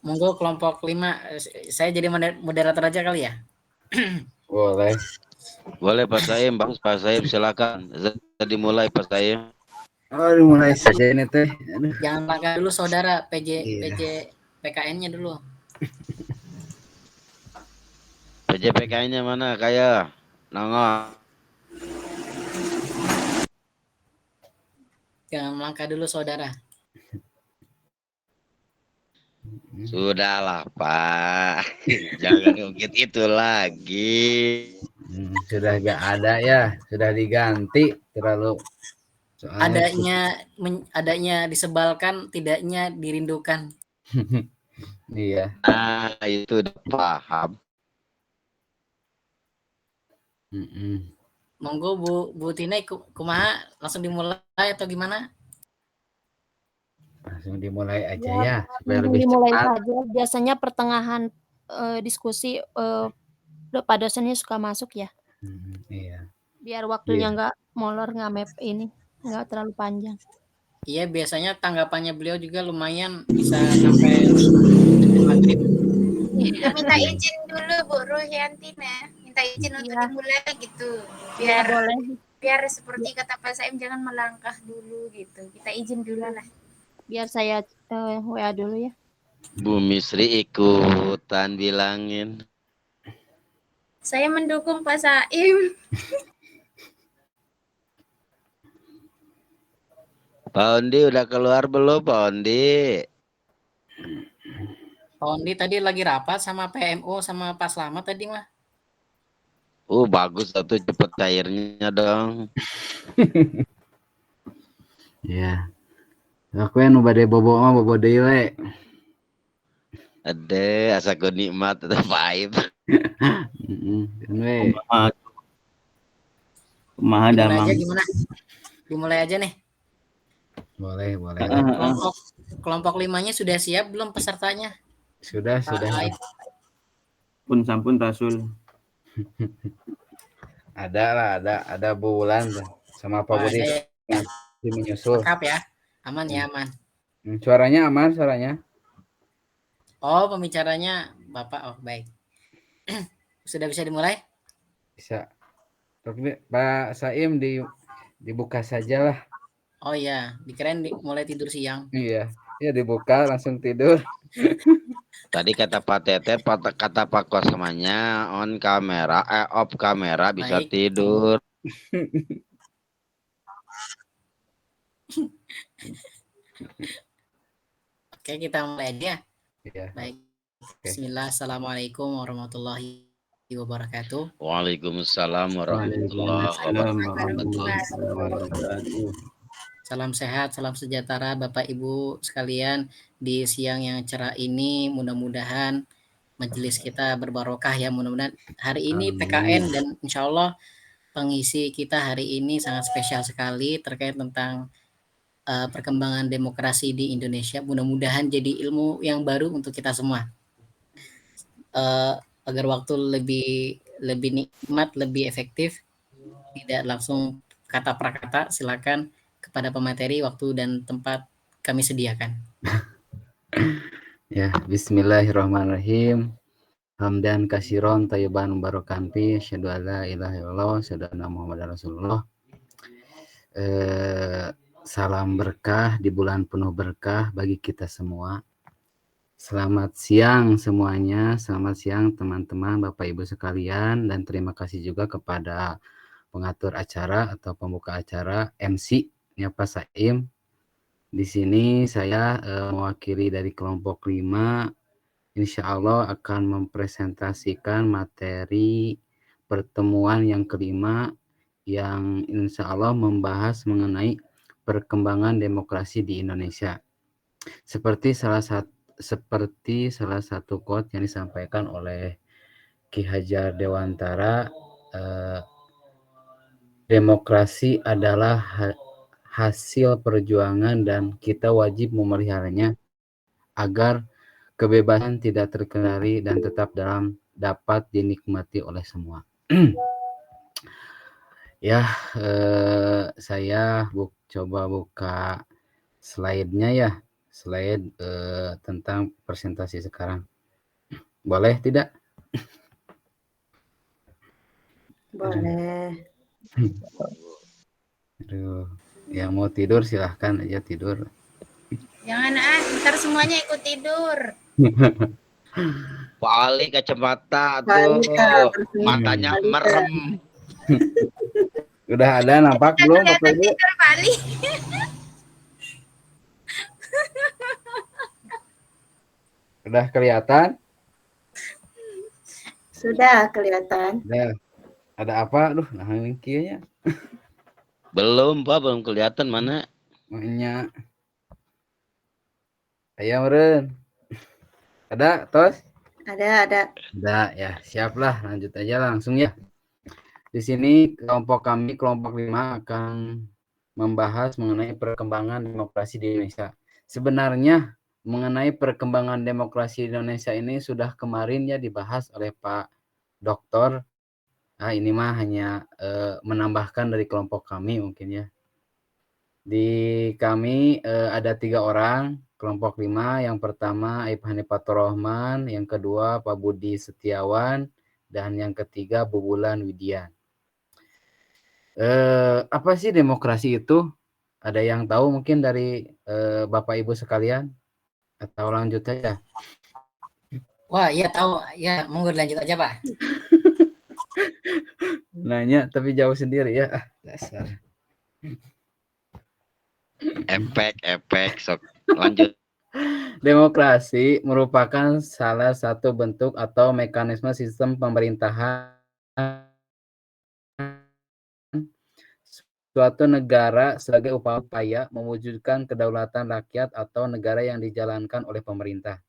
Monggo kelompok 5, saya jadi moderator aja kali ya? Boleh. Boleh Pak Saim, Pak Saim silakan. Dimulai Pak Saim. Mulai saja ini teh. Jangan langkah dulu saudara, PJ Iya. PKN-nya dulu. PJPK-nya mana kayak nongol. Jangan melangkah dulu saudara. Sudahlah Pak, jangan ngungkit itu lagi. Sudah gak ada ya, sudah diganti terlalu. Adanya disebalkan, tidaknya dirindukan. Iya. Nah itu udah paham. Monggo Bu Tina, kumaha, langsung dimulai atau gimana? Langsung dimulai aja ya supaya langsung lebih dimulai cepat. saja. Biasanya pertengahan diskusi Pak dosennya suka masuk ya. Iya. Biar waktunya nggak molor, nggak map ini, nggak terlalu panjang. Iya, biasanya tanggapannya beliau juga lumayan bisa sampai maghrib. Minta izin dulu Bu Ruhianti, minta izin untuk dimulai gitu. Biar seperti kata Pak Saim, jangan melangkah dulu gitu. Kita izin dulu lah. Biar saya WA dulu ya. Bu Misri ikutan bilangin. Saya mendukung Pak Saim. Pak Ondi udah keluar belum Pak Ondi? Pak Ondi tadi lagi rapat sama PMO sama Pak Slamet tadi mah. Bagus satu cepet cairnya dong. Ya. Aku yang bade bobo mah bobo deui we. Ade asa ku nikmat tetep pahit. Kumaha damang. Gimana? Dimulai aja nih. Boleh. Kelompok 5-nya sudah siap belum pesertanya? Sudah. Pun sampun Rasul. Ada bulan sama Pak Budi menyusul. Lengkap ya. Aman ya, aman. Suaranya aman suaranya. Oh, pembicaranya Bapak. Oh, baik. Sudah bisa dimulai? Bisa. Pak Saim dibuka saja lah. Oh iya, dikirain mulai tidur siang. Iya, dibuka langsung tidur. Tadi kata Pak Tetet, kata Pak Kosmanya off kamera bisa baik. Tidur. Oke, kita mulai aja. Iya. Baik. Bismillah. Assalamualaikum warahmatullahi wabarakatuh. Waalaikumsalam warahmatullahi wabarakatuh. Salam sehat, salam sejahtera Bapak Ibu sekalian di siang yang cerah ini. Mudah-mudahan majelis kita berbarokah ya. Mudah-mudahan hari ini PKN dan insya Allah pengisi kita hari ini sangat spesial sekali terkait tentang perkembangan demokrasi di Indonesia. Mudah-mudahan jadi ilmu yang baru untuk kita semua. Agar waktu lebih nikmat, lebih efektif, tidak langsung kata prakata, silakan kepada pemateri waktu dan tempat kami sediakan. Ya, bismillahirrahmanirrahim. Hamdan kasiron tayyiban mubarakan fi, syahadu alla ilaha illallah, syahadu anna muhammadar rasulullah. Salam berkah di bulan penuh berkah bagi kita semua. Selamat siang semuanya, selamat siang teman-teman, Bapak Ibu sekalian, dan terima kasih juga kepada pengatur acara atau pembuka acara MC ya Pak Saim. Di sini saya mewakili dari kelompok 5, insya Allah akan mempresentasikan materi pertemuan yang kelima yang insya Allah membahas mengenai perkembangan demokrasi di Indonesia. Seperti salah satu quote yang disampaikan oleh Ki Hajar Dewantara, demokrasi adalah hasil perjuangan dan kita wajib memeliharanya agar kebebasan tidak terkendali dan tetap dapat dinikmati oleh semua. Ya, saya coba buka slide-nya ya. slide tentang presentasi sekarang. Boleh tidak? Boleh. Aduh, yang mau tidur silahkan aja tidur. Jangan ntar semuanya ikut tidur. Pak Ali kacamata Balik, tuh, Kak. matanya Balik, Kak. merem. Udah ada nampak belum Bapak Ibu? Tidur Bali. Udah kelihatan? Sudah kelihatan. Udah. Ada apa? Aduh, nah ini kayaknya. Belum Pak, belum kelihatan mana. Makanya. Ayo meren. Ada tos? Ada. Ada ya, siaplah. Lanjut aja langsung ya. Di sini kelompok kami, kelompok 5 akan membahas mengenai perkembangan demokrasi di Indonesia. Sebenarnya mengenai perkembangan demokrasi di Indonesia ini sudah kemarin ya dibahas oleh Pak Doktor. Nah, ini mah hanya menambahkan dari kelompok kami mungkin ya. Di kami ada 3 orang, kelompok 5. Yang pertama Aib Hanifatur Rahman, yang kedua Pak Budi Setiawan, dan yang ketiga Bu Bulan Widian. Apa sih demokrasi itu? Ada yang tahu mungkin dari Bapak Ibu sekalian? Atau lanjut aja? Wah, iya tahu. Ya, monggo lanjut aja, Pak. Nanya tapi jauh sendiri ya. Dasar. Efek sok lanjut. Demokrasi merupakan salah satu bentuk atau mekanisme sistem pemerintahan suatu negara sebagai upaya mewujudkan kedaulatan rakyat atau negara yang dijalankan oleh pemerintah.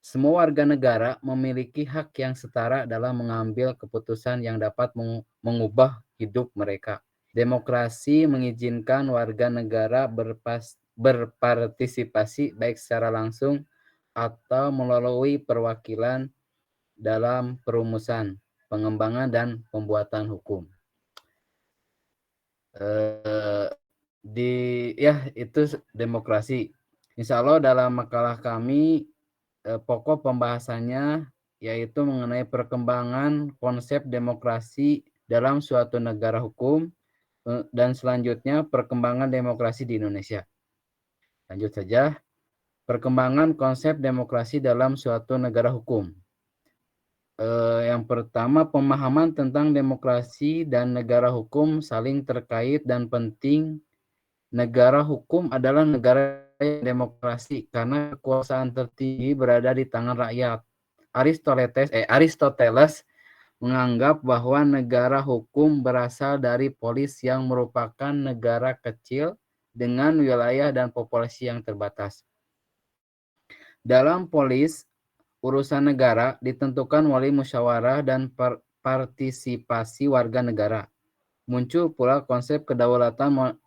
Semua warga negara memiliki hak yang setara dalam mengambil keputusan yang dapat mengubah hidup mereka. Demokrasi mengizinkan warga negara berpartisipasi baik secara langsung atau melalui perwakilan dalam perumusan, pengembangan, dan pembuatan hukum. Itu demokrasi. Insya Allah dalam makalah kami pokok pembahasannya yaitu mengenai perkembangan konsep demokrasi dalam suatu negara hukum dan selanjutnya perkembangan demokrasi di Indonesia. Lanjut saja. Perkembangan konsep demokrasi dalam suatu negara hukum. Yang pertama, pemahaman tentang demokrasi dan negara hukum saling terkait dan penting. Negara hukum adalah negara yang demokrasi karena kekuasaan tertinggi berada di tangan rakyat. Aristoteles menganggap bahwa negara hukum berasal dari polis yang merupakan negara kecil dengan wilayah dan populasi yang terbatas. Dalam polis, urusan negara ditentukan melalui musyawarah dan partisipasi warga negara. Muncul pula konsep kedaulatan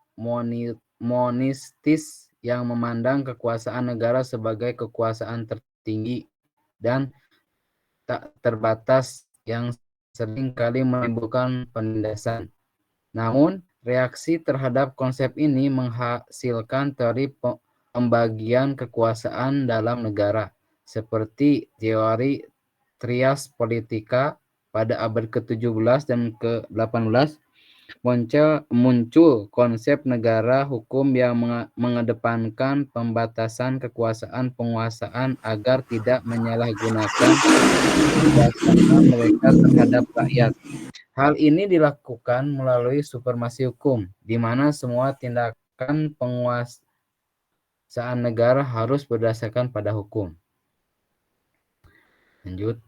monistis yang memandang kekuasaan negara sebagai kekuasaan tertinggi dan tak terbatas yang seringkali menimbulkan penindasan. Namun, reaksi terhadap konsep ini menghasilkan teori pembagian kekuasaan dalam negara, seperti teori trias politika pada abad ke-17 dan ke-18. Muncul konsep negara hukum yang mengedepankan pembatasan kekuasaan penguasaan agar tidak menyalahgunakan kekuasaan mereka terhadap rakyat. Hal ini dilakukan melalui supremasi hukum, di mana semua tindakan penguasaan negara harus berdasarkan pada hukum. Lanjut.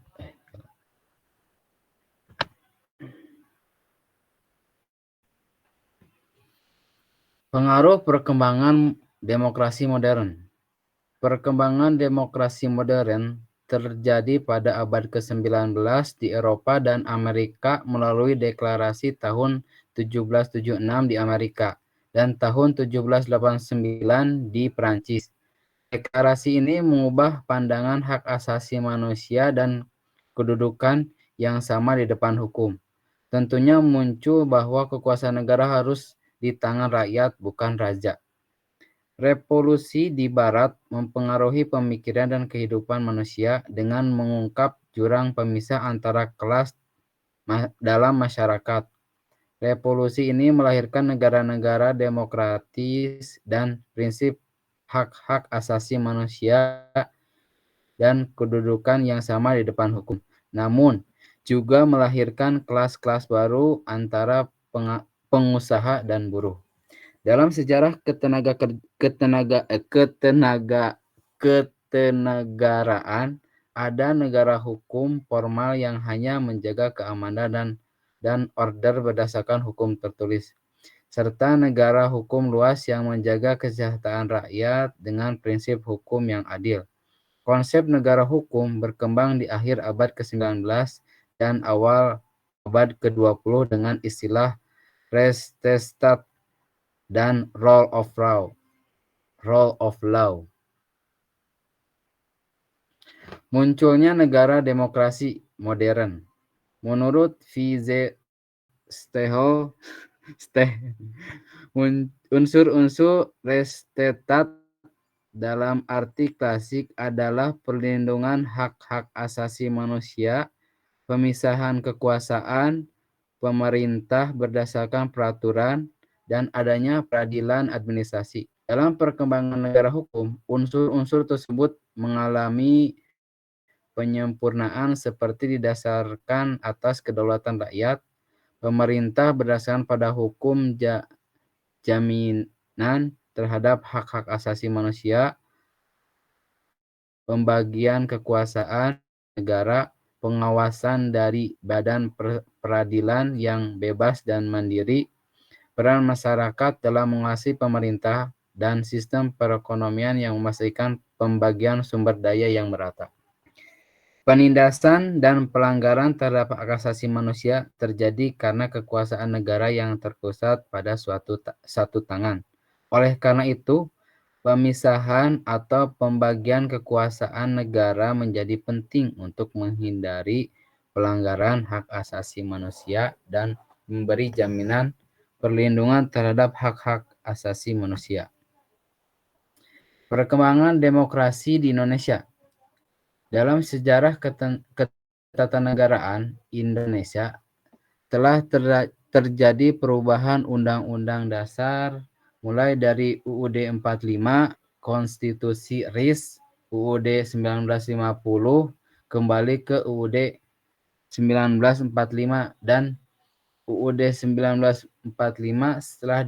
Pengaruh perkembangan demokrasi modern. Perkembangan demokrasi modern terjadi pada abad ke-19 di Eropa dan Amerika melalui deklarasi tahun 1776 di Amerika dan tahun 1789 di Prancis. Deklarasi ini mengubah pandangan hak asasi manusia dan kedudukan yang sama di depan hukum. Tentunya muncul bahwa kekuasaan negara harus di tangan rakyat, bukan raja. Revolusi di Barat mempengaruhi pemikiran dan kehidupan manusia dengan mengungkap jurang pemisah antara kelas dalam masyarakat. Revolusi ini melahirkan negara-negara demokratis dan prinsip hak-hak asasi manusia dan kedudukan yang sama di depan hukum. Namun, juga melahirkan kelas-kelas baru antara pengusaha dan buruh. Dalam sejarah ketenagaraan, ada negara hukum formal yang hanya menjaga keamanan dan order berdasarkan hukum tertulis, serta negara hukum luas yang menjaga kesejahteraan rakyat dengan prinsip hukum yang adil. Konsep negara hukum berkembang di akhir abad ke-19 dan awal abad ke-20 dengan istilah Rechtsstaat dan rule of law. Munculnya negara demokrasi modern. Menurut V.Z. Stehel, unsur-unsur Rechtsstaat dalam arti klasik adalah perlindungan hak-hak asasi manusia, pemisahan kekuasaan, pemerintah berdasarkan peraturan, dan adanya peradilan administrasi. Dalam perkembangan negara hukum, unsur-unsur tersebut mengalami penyempurnaan seperti didasarkan atas kedaulatan rakyat, pemerintah berdasarkan pada hukum jaminan terhadap hak-hak asasi manusia, pembagian kekuasaan negara, pengawasan dari badan peradilan yang bebas dan mandiri, peran masyarakat dalam menguasai pemerintah, dan sistem perekonomian yang memastikan pembagian sumber daya yang merata. Penindasan dan pelanggaran terhadap hak asasi manusia terjadi karena kekuasaan negara yang terpusat pada satu tangan. Oleh karena itu, pemisahan atau pembagian kekuasaan negara menjadi penting untuk menghindari pelanggaran hak asasi manusia dan memberi jaminan perlindungan terhadap hak-hak asasi manusia. Perkembangan demokrasi di Indonesia. Dalam sejarah ketatanegaraan Indonesia telah terjadi perubahan Undang-Undang Dasar mulai dari UUD 45, Konstitusi RIS, UUD 1950, kembali ke UUD 1945 dan UUD 1945 setelah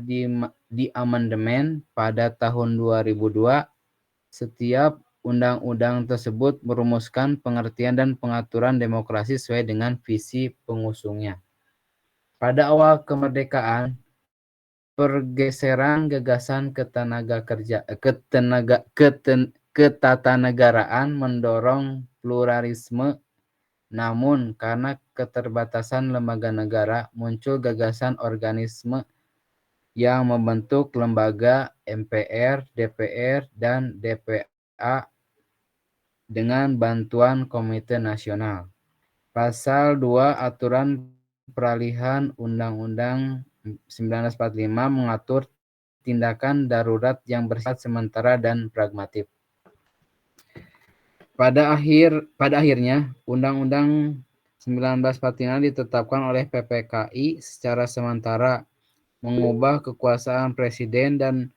diamandemen pada tahun 2002, setiap undang-undang tersebut merumuskan pengertian dan pengaturan demokrasi sesuai dengan visi pengusungnya. Pada awal kemerdekaan, pergeseran gagasan ketatanegaraan mendorong pluralisme. Namun, karena keterbatasan lembaga negara, muncul gagasan organisme yang membentuk lembaga MPR, DPR, dan DPA dengan bantuan Komite Nasional. Pasal 2 Aturan Peralihan Undang-Undang 1945 mengatur tindakan darurat yang bersifat sementara dan pragmatik. Pada akhirnya, Undang-Undang 1945 ditetapkan oleh PPKI secara sementara, mengubah kekuasaan presiden dan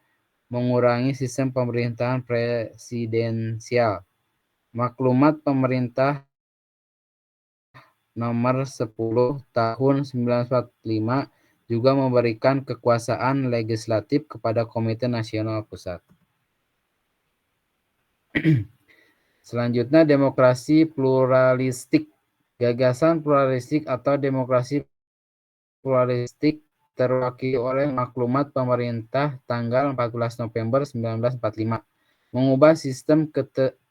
mengurangi sistem pemerintahan presidensial. Maklumat Pemerintah Nomor 10 Tahun 1945 juga memberikan kekuasaan legislatif kepada Komite Nasional Pusat. Selanjutnya, demokrasi pluralistik. Gagasan pluralistik atau demokrasi pluralistik terwakili oleh Maklumat Pemerintah tanggal 14 November 1945, mengubah sistem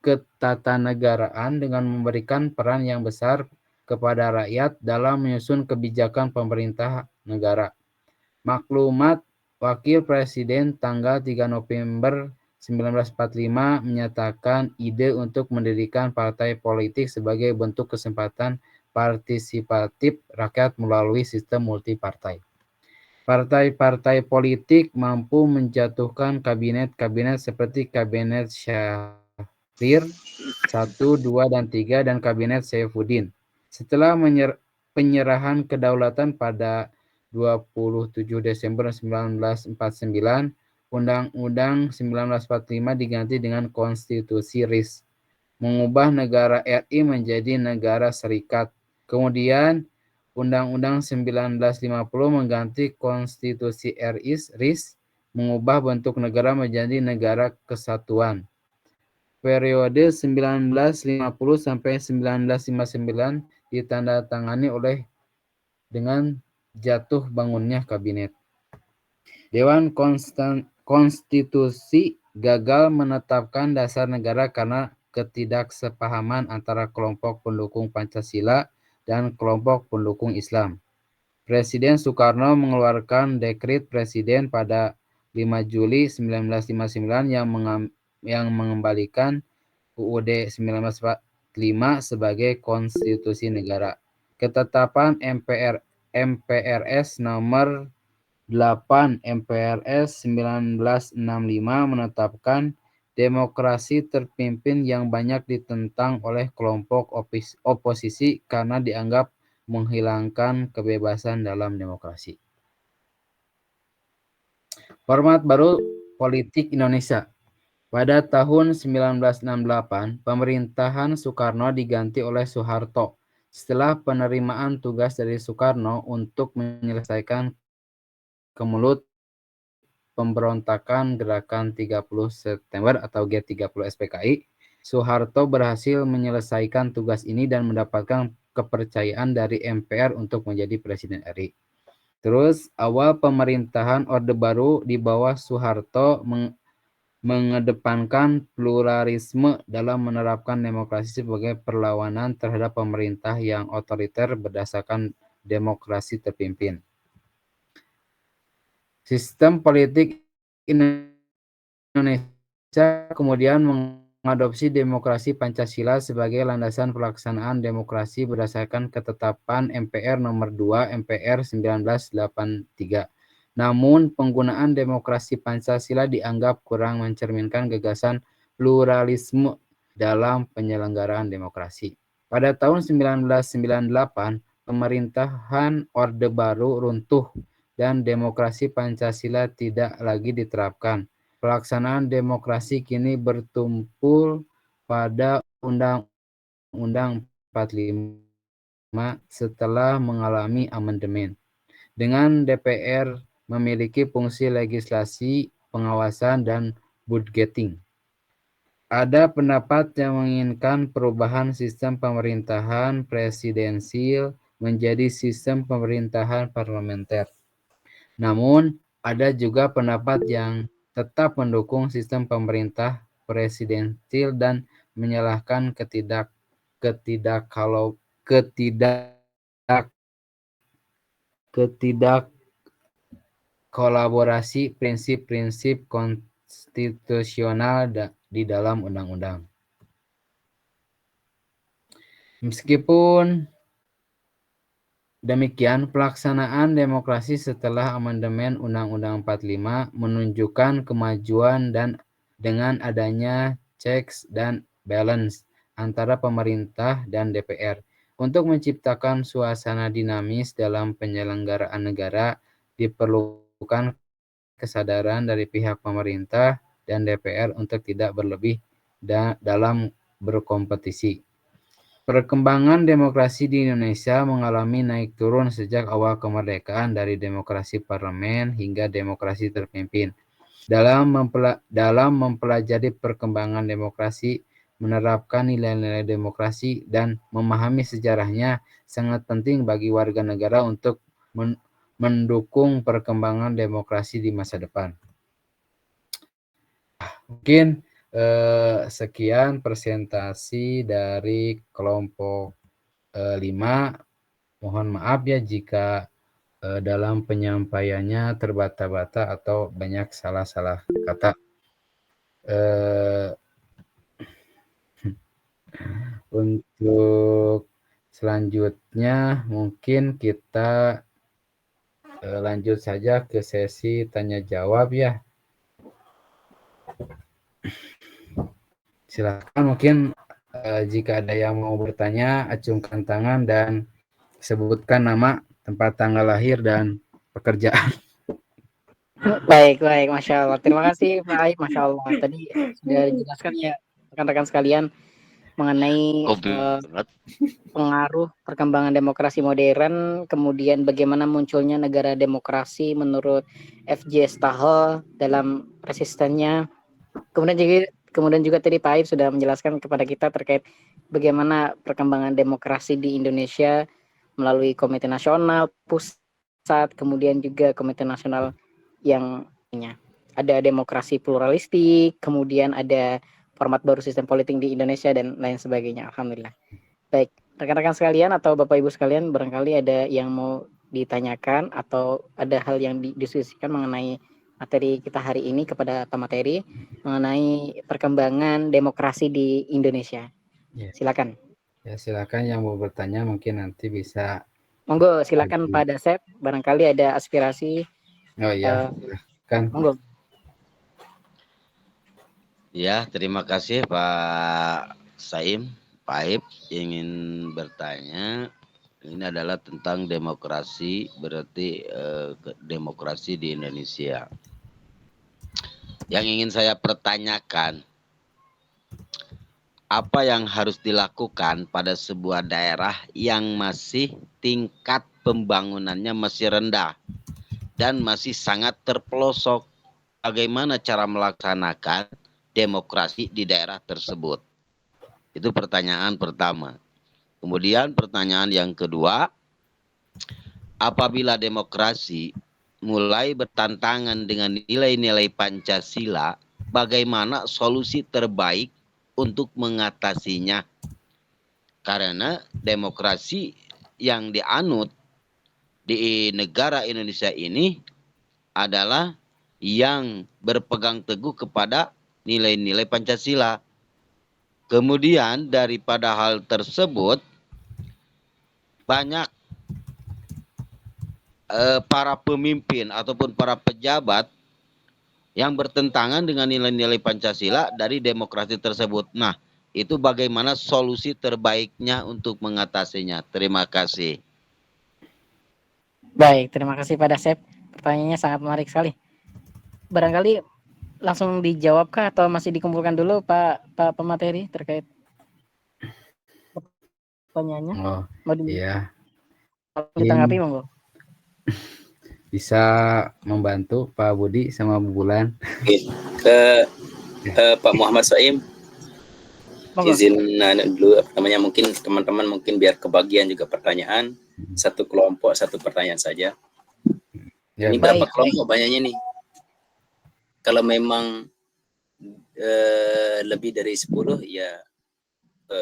ketatanegaraan dengan memberikan peran yang besar kepada rakyat dalam menyusun kebijakan pemerintah negara. Maklumat Wakil Presiden tanggal 3 November 1945 menyatakan ide untuk mendirikan partai politik sebagai bentuk kesempatan partisipatif rakyat melalui sistem multipartai. Partai-partai politik mampu menjatuhkan kabinet-kabinet seperti Kabinet Syahrir 1, 2, dan 3 dan Kabinet Saifuddin. Setelah penyerahan kedaulatan pada 27 Desember 1949, Undang-Undang 1945 diganti dengan Konstitusi RIS, mengubah negara RI menjadi negara serikat. Kemudian Undang-Undang 1950 mengganti Konstitusi RIS, mengubah bentuk negara menjadi negara kesatuan. Periode 1950 sampai 1959 ditandatangani dengan jatuh bangunnya kabinet. Dewan Konstitusi gagal menetapkan dasar negara karena ketidaksepahaman antara kelompok pendukung Pancasila dan kelompok pendukung Islam. Presiden Soekarno mengeluarkan dekret presiden pada 5 Juli 1959 yang mengembalikan UUD 1945 sebagai konstitusi negara. Ketetapan MPRS nomor 8 MPRS 1965 menetapkan demokrasi terpimpin yang banyak ditentang oleh kelompok oposisi karena dianggap menghilangkan kebebasan dalam demokrasi. Format baru politik Indonesia. Pada tahun 1968, pemerintahan Soekarno diganti oleh Soeharto. Setelah penerimaan tugas dari Soekarno untuk menyelesaikan kemelut pemberontakan Gerakan 30 September atau G30 SPKI, Soeharto berhasil menyelesaikan tugas ini dan mendapatkan kepercayaan dari MPR untuk menjadi Presiden RI. Terus awal pemerintahan Orde Baru di bawah Soeharto mengedepankan pluralisme dalam menerapkan demokrasi sebagai perlawanan terhadap pemerintah yang otoriter berdasarkan demokrasi terpimpin. Sistem politik Indonesia kemudian mengadopsi demokrasi Pancasila sebagai landasan pelaksanaan demokrasi berdasarkan ketetapan MPR nomor 2 MPR 1983. Namun, penggunaan demokrasi Pancasila dianggap kurang mencerminkan gagasan pluralisme dalam penyelenggaraan demokrasi. Pada tahun 1998, pemerintahan Orde Baru runtuh dan demokrasi Pancasila tidak lagi diterapkan. Pelaksanaan demokrasi kini bertumpul pada Undang-Undang 45 setelah mengalami amandemen. Dengan DPR memiliki fungsi legislasi, pengawasan, dan budgeting. Ada pendapat yang menginginkan perubahan sistem pemerintahan presidensil menjadi sistem pemerintahan parlementer. Namun, ada juga pendapat yang tetap mendukung sistem pemerintah presidensil dan menyalahkan kolaborasi prinsip-prinsip konstitusional di dalam undang-undang. Meskipun demikian, pelaksanaan demokrasi setelah amandemen Undang-Undang 45 menunjukkan kemajuan dan dengan adanya checks dan balance antara pemerintah dan DPR. Untuk menciptakan suasana dinamis dalam penyelenggaraan negara, diperlukan kesadaran dari pihak pemerintah dan DPR untuk tidak berlebih dalam berkompetisi. Perkembangan demokrasi di Indonesia mengalami naik turun sejak awal kemerdekaan dari demokrasi parlemen hingga demokrasi terpimpin. Dalam mempelajari perkembangan demokrasi, menerapkan nilai-nilai demokrasi, dan memahami sejarahnya sangat penting bagi warga negara untuk mendukung perkembangan demokrasi di masa depan. Mungkin sekian presentasi dari kelompok 5. Mohon maaf ya jika dalam penyampaiannya terbata-bata atau banyak salah-salah kata. Untuk selanjutnya mungkin kita lanjut saja ke sesi tanya jawab ya. Silakan mungkin jika ada yang mau bertanya, acungkan tangan dan sebutkan nama, tempat tanggal lahir, dan pekerjaan. Baik, Masya Allah. Terima kasih, Pak Aib, Masya Allah. Tadi sudah dijelaskan ya rekan-rekan sekalian mengenai pengaruh perkembangan demokrasi modern, kemudian bagaimana munculnya negara demokrasi menurut F.J. Stahel dalam resistennya. Kemudian juga tadi Pak Aib sudah menjelaskan kepada kita terkait bagaimana perkembangan demokrasi di Indonesia melalui Komite Nasional Pusat, kemudian juga Komite Nasional yang ada demokrasi pluralistik, kemudian ada format baru sistem politik di Indonesia dan lain sebagainya. Alhamdulillah. Baik, rekan-rekan sekalian atau Bapak Ibu sekalian, barangkali ada yang mau ditanyakan atau ada hal yang didiskusikan mengenai materi kita hari ini kepada pemateri mengenai perkembangan demokrasi di Indonesia. Silakan. Ya, silakan yang mau bertanya mungkin nanti bisa. Monggo, silakan Pak Dasep, barangkali ada aspirasi. Oh iya, kan. Monggo. Ya, terima kasih Pak Saim. Pak Aib ingin bertanya, ini adalah tentang demokrasi, berarti demokrasi di Indonesia. Yang ingin saya pertanyakan, apa yang harus dilakukan pada sebuah daerah yang masih tingkat pembangunannya masih rendah dan masih sangat terpelosok? Bagaimana cara melaksanakan demokrasi di daerah tersebut? Itu pertanyaan pertama. Kemudian pertanyaan yang kedua, apabila demokrasi mulai bertentangan dengan nilai-nilai Pancasila, bagaimana solusi terbaik untuk mengatasinya? Karena demokrasi yang dianut di negara Indonesia ini adalah yang berpegang teguh kepada nilai-nilai Pancasila. Kemudian daripada hal tersebut, banyak para pemimpin ataupun para pejabat yang bertentangan dengan nilai-nilai Pancasila dari demokrasi tersebut. Nah, itu bagaimana solusi terbaiknya untuk mengatasinya? Terima kasih. Baik, terima kasih Pak Dasep. Pertanyaannya sangat menarik sekali. Barangkali langsung dijawabkah atau masih dikumpulkan dulu Pak pemateri terkait pertanyaannya? Oh, iya. Ditanggapi monggo. Bisa membantu Pak Budi sama Bu Bulan. Ke Pak Muhammad Saim. Izin dulu mungkin teman-teman mungkin biar kebagian juga pertanyaan. Satu kelompok satu pertanyaan saja. Ya, ini berapa kelompok banyaknya nih? Kalau memang lebih dari 10 ya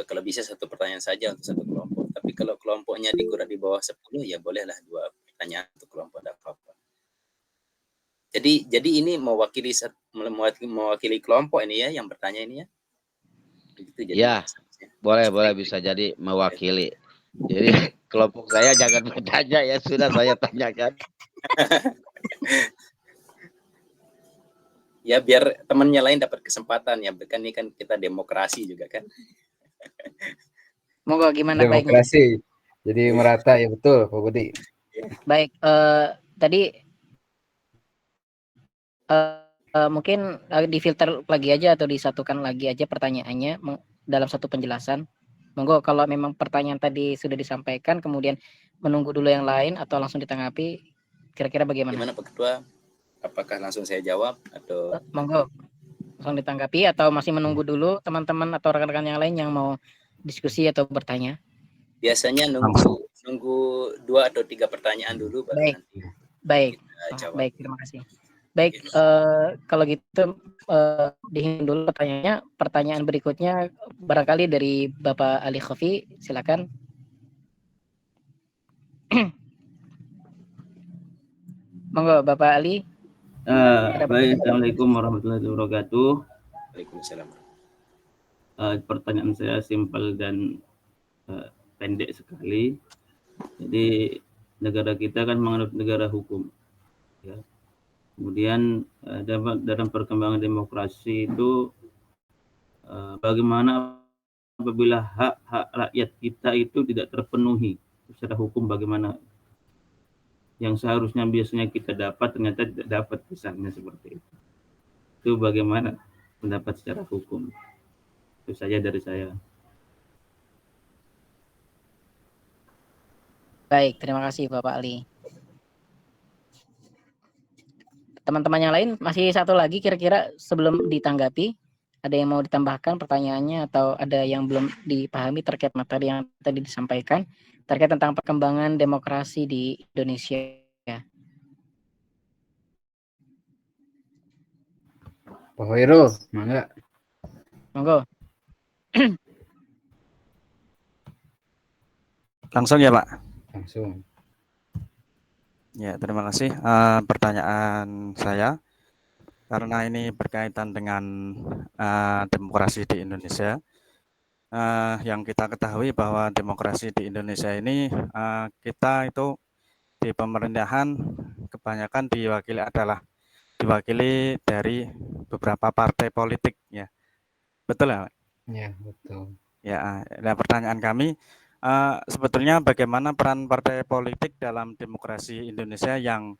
kalau bisa satu pertanyaan saja untuk satu kelompok. Tapi kalau kelompoknya dikurang di bawah 10 ya bolehlah 2 pertanyaan untuk kelompok, tidak apa-apa. Jadi ini mewakili kelompok ini ya yang bertanya ini ya. Begitu, jadi ya, boleh bisa jadi mewakili. Jadi kelompok saya jangan bertanya ya, sudah saya tanyakan. Ya biar temannya lain dapat kesempatan ya, kan ini kan kita demokrasi juga kan. Monggo gimana baiknya? Demokrasi. Jadi merata ya, betul Pak Budi. Baik, tadi mungkin difilter lagi aja atau disatukan lagi aja pertanyaannya dalam satu penjelasan. Monggo kalau memang pertanyaan tadi sudah disampaikan kemudian menunggu dulu yang lain atau langsung ditanggapi, kira-kira bagaimana? Gimana Pak Ketua? Apakah langsung saya jawab atau monggo langsung ditanggapi atau masih menunggu dulu teman-teman atau rekan-rekan yang lain yang mau diskusi atau bertanya? Biasanya nunggu 2 atau 3 pertanyaan dulu baru nanti. Baik, terima kasih. Baik, kalau gitu dihitung dulu pertanyaannya. Pertanyaan berikutnya barangkali dari Bapak Ali Khofi, silakan. Monggo Bapak Ali. Baik, Assalamualaikum warahmatullahi wabarakatuh. Waalaikumsalam. Pertanyaan saya simpel dan pendek sekali. Jadi negara kita kan menganut negara hukum. Ya. Kemudian dalam perkembangan demokrasi itu bagaimana apabila hak-hak rakyat kita itu tidak terpenuhi secara hukum, bagaimana yang seharusnya biasanya kita dapat ternyata tidak dapat, misalnya seperti itu. Itu bagaimana pendapat secara hukum? Itu saja dari saya. Baik, terima kasih Bapak Ali. Teman-teman yang lain masih satu lagi kira-kira sebelum ditanggapi, ada yang mau ditambahkan pertanyaannya atau ada yang belum dipahami terkait materi yang tadi disampaikan terkait tentang perkembangan demokrasi di Indonesia? Pak Hoirul, mangga. Monggo. Langsung ya Pak? Langsung. Ya, terima kasih. Pertanyaan saya, karena ini berkaitan dengan demokrasi di Indonesia, yang kita ketahui bahwa demokrasi di Indonesia ini, kita itu di pemerintahan kebanyakan diwakili dari beberapa partai politik, ya. Betul ya Pak? Ya, betul. Ya, nah pertanyaan kami, sebetulnya bagaimana peran partai politik dalam demokrasi Indonesia yang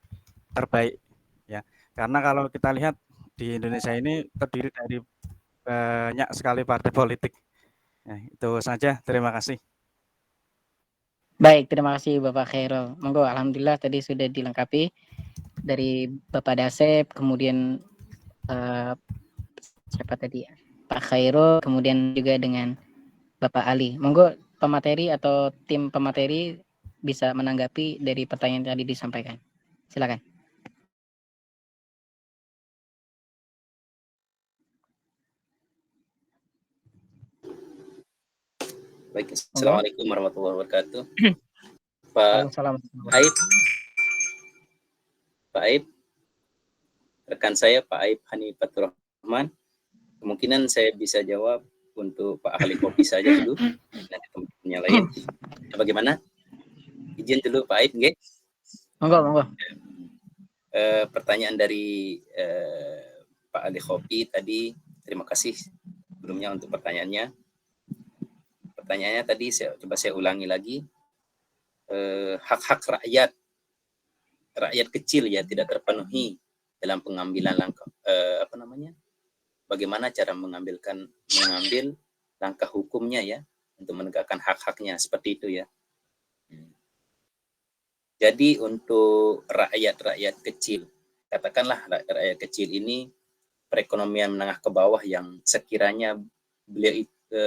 terbaik, ya? Karena kalau kita lihat di Indonesia ini terdiri dari banyak sekali partai politik. Ya, itu saja. Terima kasih. Baik, terima kasih Bapak Khairul. Monggo, alhamdulillah tadi sudah dilengkapi dari Bapak Dasep, kemudian siapa tadi? Pak Khairul, kemudian juga dengan Bapak Ali. Monggo pemateri atau tim pemateri bisa menanggapi dari pertanyaan yang tadi disampaikan. Silakan. Baik, Assalamualaikum warahmatullahi wabarakatuh. Pak Aib, rekan saya Pak Aib Hanifatur Rahman. Kemungkinan saya bisa jawab untuk Pak ahli kopi saja dulu, nanti teman-temannya lain. Bagaimana? Izin dulu Pak Aib, nggih? Monggo. Pertanyaan dari Pak ahli kopi tadi, terima kasih sebelumnya untuk pertanyaannya. Pertanyaannya tadi coba saya ulangi lagi. Hak-hak rakyat kecil ya tidak terpenuhi dalam pengambilan langkah bagaimana cara mengambil langkah hukumnya ya untuk menegakkan hak-haknya, seperti itu ya. Jadi untuk rakyat kecil, katakanlah rakyat kecil ini perekonomian menengah ke bawah yang sekiranya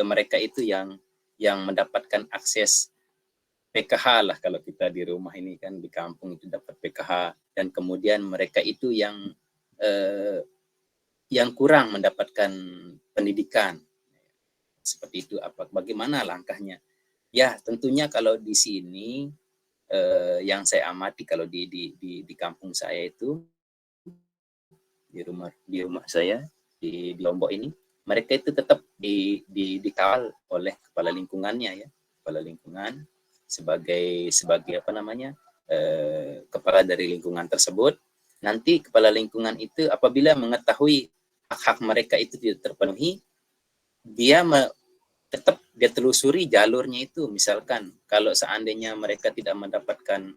mereka itu yang mendapatkan akses PKH lah, kalau kita di rumah ini kan di kampung itu dapat PKH, dan kemudian mereka itu yang kurang mendapatkan pendidikan. Seperti itu, bagaimana langkahnya? Ya, tentunya kalau di sini yang saya amati kalau di kampung saya itu, di rumah saya di Lombok ini, mereka itu tetap dikawal oleh kepala lingkungannya ya, kepala lingkungan sebagai kepala dari lingkungan tersebut. Nanti kepala lingkungan itu apabila mengetahui hak mereka itu tidak terpenuhi, dia tetap dia telusuri jalurnya itu. Misalkan kalau seandainya mereka tidak mendapatkan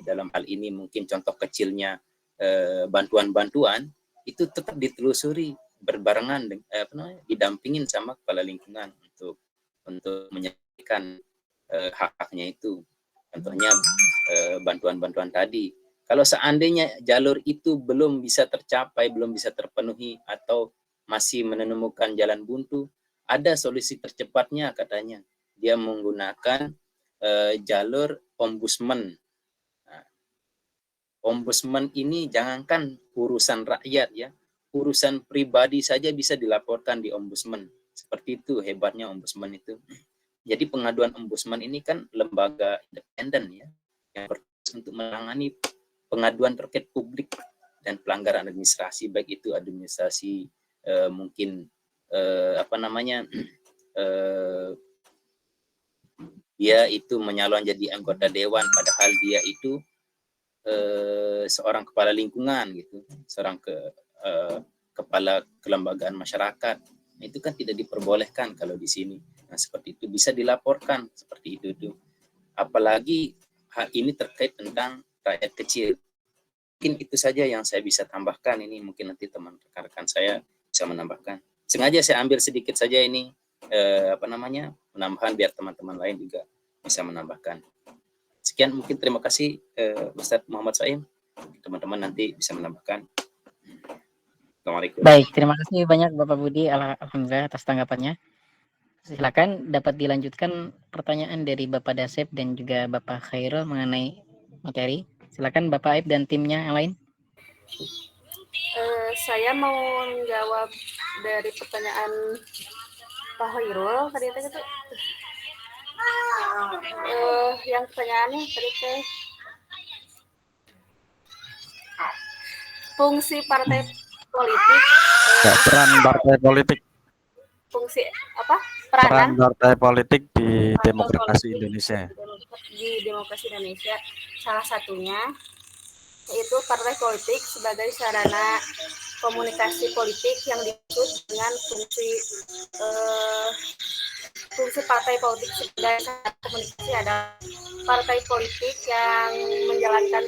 dalam hal ini mungkin contoh kecilnya bantuan-bantuan, itu tetap ditelusuri berbarengan didampingin sama kepala lingkungan untuk menyelesaikan hak-haknya itu. Contohnya bantuan-bantuan tadi. Kalau seandainya jalur itu belum bisa tercapai, belum bisa terpenuhi, atau masih menemukan jalan buntu, ada solusi tercepatnya katanya. Dia menggunakan jalur ombudsman. Nah, ombudsman ini jangankan urusan rakyat ya, urusan pribadi saja bisa dilaporkan di ombudsman. Seperti itu hebatnya ombudsman itu. Jadi pengaduan ombudsman ini kan lembaga independen ya, yang bertugas untuk menangani pengaduan terkait publik dan pelanggaran administrasi, baik itu administrasi dia itu menyalon jadi anggota dewan, padahal dia itu seorang kepala lingkungan gitu, seorang kepala kelembagaan masyarakat. Itu kan tidak diperbolehkan kalau di sini. Nah, seperti itu bisa dilaporkan seperti itu. Apalagi hal ini terkait tentang rakyat kecil. Mungkin itu saja yang saya bisa tambahkan. Ini mungkin nanti teman rekan-rekan saya bisa menambahkan. Sengaja saya ambil sedikit saja ini penambahan biar teman-teman lain juga bisa menambahkan. Sekian mungkin, terima kasih Ustadz Muhammad Saim. Teman-teman nanti bisa menambahkan. Assalamualaikum. Baik, terima kasih banyak Bapak Budi, alhamdulillah atas tanggapannya. Silakan dapat dilanjutkan pertanyaan dari Bapak Dasep dan juga Bapak Khairul mengenai materi. Silakan Bapak Aib dan timnya yang lain. Saya mau menjawab dari pertanyaan Pak Khairul tadi itu. Yang pertanyaannya tadi teh fungsi partai politik. Peran partai politik. Fungsi apa? Peran partai politik di demokrasi Indonesia. Di demokrasi Indonesia, salah satunya yaitu partai politik sebagai sarana komunikasi politik yang disebut dengan fungsi partai politik sebagai sarana komunikasi adalah partai politik yang menjalankan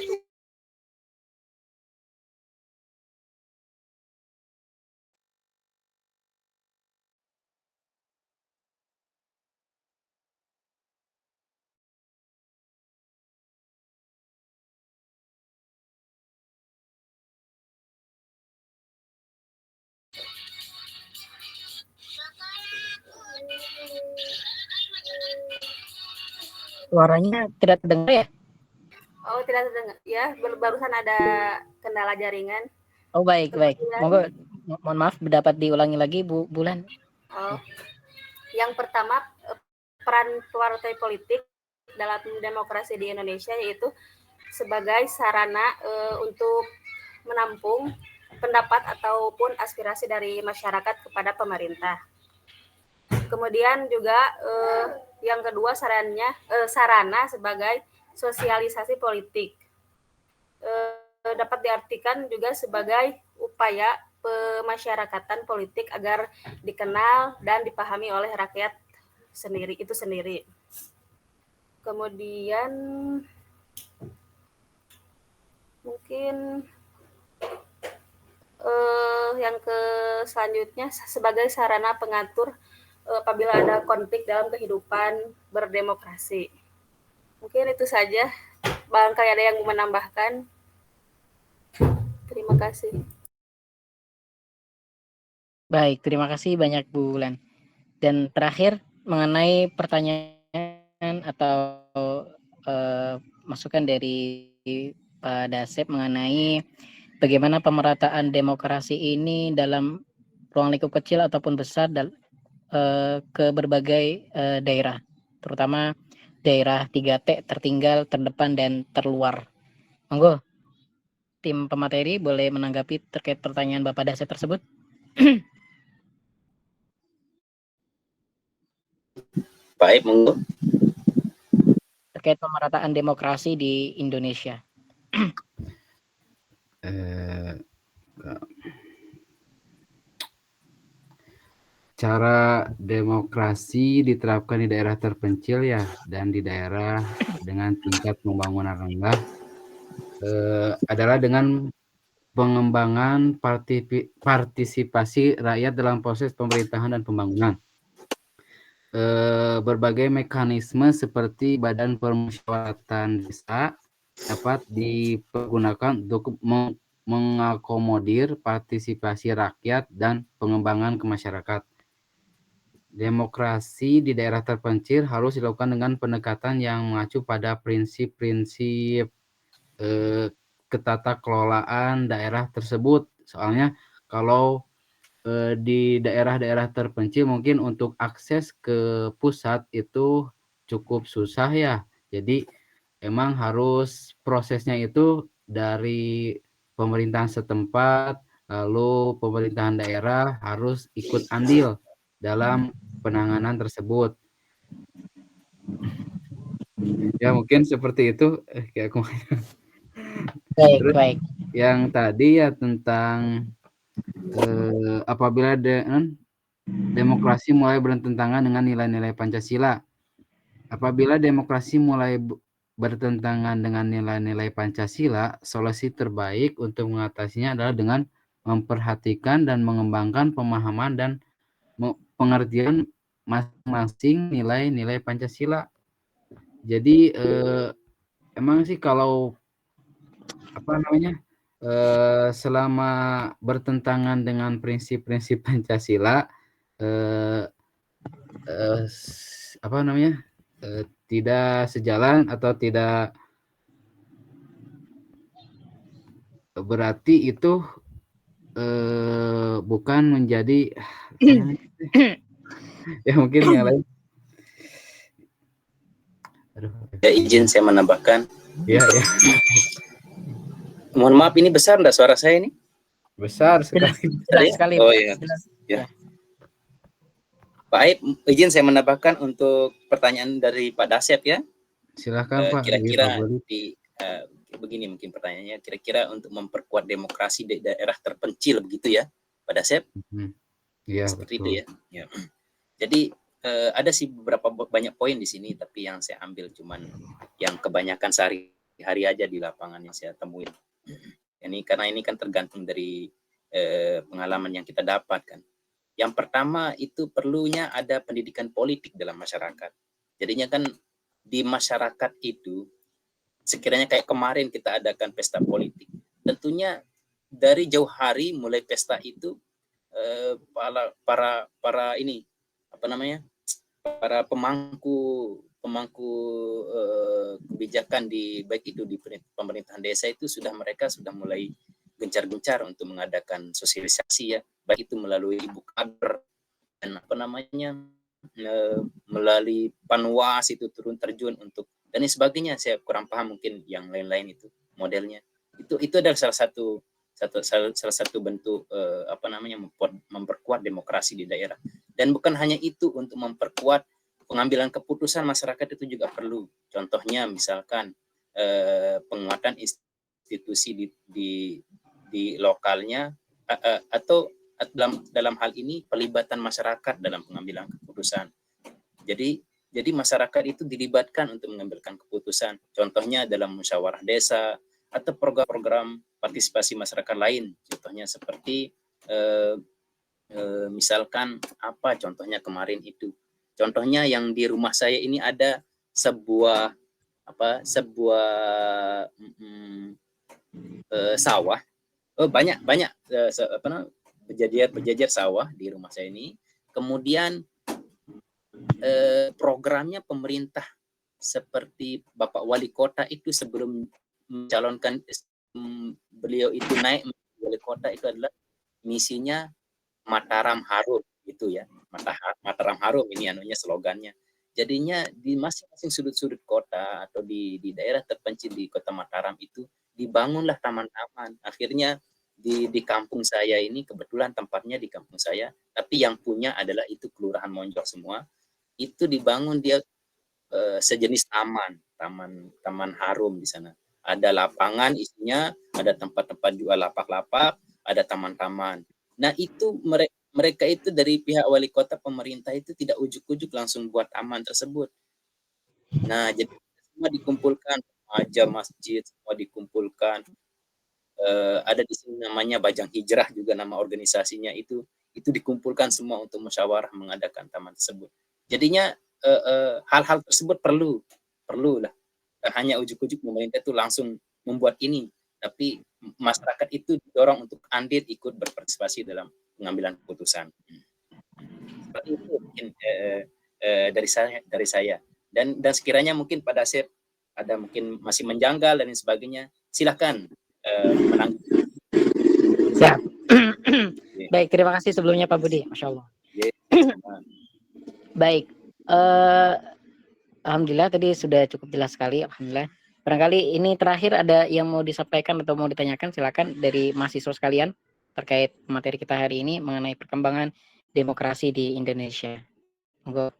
Suaranya tidak terdengar ya? Oh, tidak terdengar ya, barusan ada kendala jaringan. Oh, baik. Monggo, mohon maaf, dapat diulangi lagi Bu Bulan. Oh. Yang pertama, peran partai politik dalam demokrasi di Indonesia yaitu sebagai sarana untuk menampung pendapat ataupun aspirasi dari masyarakat kepada pemerintah. Kemudian juga yang kedua sarana sebagai sosialisasi politik. Dapat diartikan juga sebagai upaya pemasyarakatan politik agar dikenal dan dipahami oleh rakyat itu sendiri. Kemudian mungkin yang selanjutnya sebagai sarana pengatur apabila ada konflik dalam kehidupan berdemokrasi. Mungkin itu saja. Barangkali ada yang menambahkan. Terima kasih. Baik, terima kasih banyak Bu Bulan. Dan terakhir mengenai pertanyaan atau masukan dari Pak Dasep mengenai bagaimana pemerataan demokrasi ini dalam ruang lingkup kecil ataupun besar ke berbagai daerah, terutama daerah 3T, tertinggal, terdepan, dan terluar. Monggo, tim pemateri boleh menanggapi terkait pertanyaan Bapak Dasep tersebut. Baik, monggo. Terkait pemerataan demokrasi di Indonesia. Cara demokrasi diterapkan di daerah terpencil ya, dan di daerah dengan tingkat pembangunan rendah adalah dengan pengembangan partisipasi rakyat dalam proses pemerintahan dan pembangunan. Berbagai mekanisme seperti badan permusyawaratan desa dapat dipergunakan untuk mengakomodir partisipasi rakyat dan pengembangan ke masyarakat. Demokrasi di daerah terpencil harus dilakukan dengan pendekatan yang mengacu pada prinsip-prinsip ketatakelolaan daerah tersebut. Soalnya kalau di daerah-daerah terpencil mungkin untuk akses ke pusat itu cukup susah ya. Jadi emang harus prosesnya itu dari pemerintahan setempat, lalu pemerintahan daerah harus ikut andil dalam penanganan tersebut. Ya mungkin seperti itu, kayak kemarin. Baik, Terus baik. yang tadi ya tentang, apabila demokrasi mulai bertentangan dengan nilai-nilai Pancasila. Apabila demokrasi mulai bertentangan dengan nilai-nilai Pancasila, solusi terbaik untuk mengatasinya adalah dengan memperhatikan dan mengembangkan pemahaman dan pengertian masing-masing nilai-nilai Pancasila. Jadi emang sih kalau selama bertentangan dengan prinsip-prinsip Pancasila, tidak sejalan atau tidak berarti itu bukan menjadi ya mungkin yang lain. Ya, izin saya menambahkan. Ya. Mohon maaf, ini besar enggak suara saya ini? Besar sekali. Jelas sekali. Oh iya. Ya. Pak Aib, izin saya menambahkan untuk pertanyaan dari Pak Dasep ya. Silakan Pak. Kira-kira begini mungkin pertanyaannya, kira-kira untuk memperkuat demokrasi di daerah terpencil begitu ya, Pak Dasep? Iya, seperti betul. itu ya. Jadi ada sih beberapa banyak poin di sini, tapi yang saya ambil cuman yang kebanyakan sehari-hari aja di lapangan yang saya temuin. Karena ini kan tergantung dari pengalaman yang kita dapatkan. Yang pertama itu perlunya ada pendidikan politik dalam masyarakat. Jadinya kan di masyarakat itu sekiranya kayak kemarin kita adakan pesta politik, tentunya dari jauh hari mulai pesta itu para pemangku kebijakan baik itu di pemerintahan desa itu mereka sudah mulai gencar-gencar untuk mengadakan sosialisasi ya, baik itu melalui ibu kader dan melalui panwas itu turun terjun untuk dan sebagainya. Saya kurang paham mungkin yang lain-lain itu modelnya. Itu adalah salah satu bentuk memperkuat demokrasi di daerah. Dan bukan hanya itu, untuk memperkuat pengambilan keputusan masyarakat itu juga perlu. Contohnya misalkan penguatan institusi di lokalnya atau dalam hal ini pelibatan masyarakat dalam pengambilan keputusan. Jadi masyarakat itu dilibatkan untuk mengambilkan keputusan. Contohnya dalam musyawarah desa atau program-program partisipasi masyarakat lain. Contohnya seperti misalkan contohnya kemarin itu. Contohnya yang di rumah saya ini ada sebuah sawah. Banyak berjajar sawah di rumah saya ini. Kemudian programnya pemerintah seperti Bapak Wali Kota itu sebelum mencalonkan beliau itu naik menjadi wali kota itu adalah misinya Mataram Harum gitu ya. Mataram Harum ini slogannya. Jadinya di masing-masing sudut-sudut kota atau di daerah terpencil di Kota Mataram itu dibangunlah taman-taman. Akhirnya di kampung saya ini, kebetulan tempatnya di kampung saya, tapi yang punya adalah itu Kelurahan Monjok semua. Itu dibangun dia sejenis taman harum di sana. Ada lapangan isinya, ada tempat-tempat jual lapak-lapak, ada taman-taman. Nah itu mereka itu dari pihak wali kota, pemerintah itu tidak ujuk-ujuk langsung buat taman tersebut. Nah jadi semua dikumpulkan, aja masjid semua dikumpulkan. Ada di sini namanya Bajang Hijrah juga nama organisasinya itu dikumpulkan semua untuk musyawarah mengadakan taman tersebut. Jadinya hal-hal tersebut perlu lah. Dan hanya ujuk-ujuk pemerintah itu langsung membuat ini, tapi masyarakat itu didorong untuk andil ikut berpartisipasi dalam pengambilan keputusan. Seperti itu mungkin dari saya. Dan sekiranya mungkin Pak Dasep ada mungkin masih menjanggal dan sebagainya, silakan menanggapi. Siap. Baik, terima kasih sebelumnya Pak Budi, Masya Allah. Baik, alhamdulillah tadi sudah cukup jelas sekali, alhamdulillah. Barangkali ini terakhir ada yang mau disampaikan atau mau ditanyakan, silakan dari mahasiswa sekalian terkait materi kita hari ini mengenai perkembangan demokrasi di Indonesia. Monggo.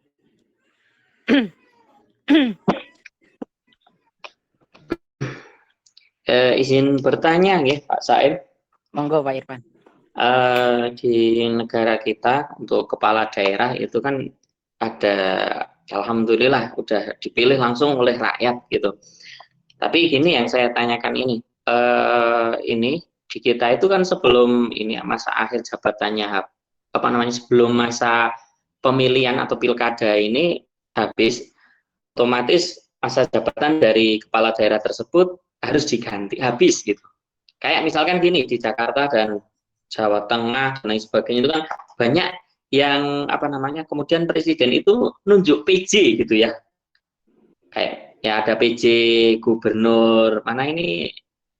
Izin bertanya ya Pak Saib. Monggo Pak Irfan. Di negara kita untuk kepala daerah itu kan ada, alhamdulillah udah dipilih langsung oleh rakyat gitu. Tapi ini yang saya tanyakan ini di kita itu kan sebelum ini masa akhir jabatannya sebelum masa pemilihan atau pilkada ini habis, otomatis masa jabatan dari kepala daerah tersebut harus diganti habis gitu. Kayak misalkan gini di Jakarta dan Jawa Tengah dan lain sebagainya itu kan banyak yang kemudian presiden itu nunjuk PJ gitu ya, kayak ya ada PJ gubernur mana ini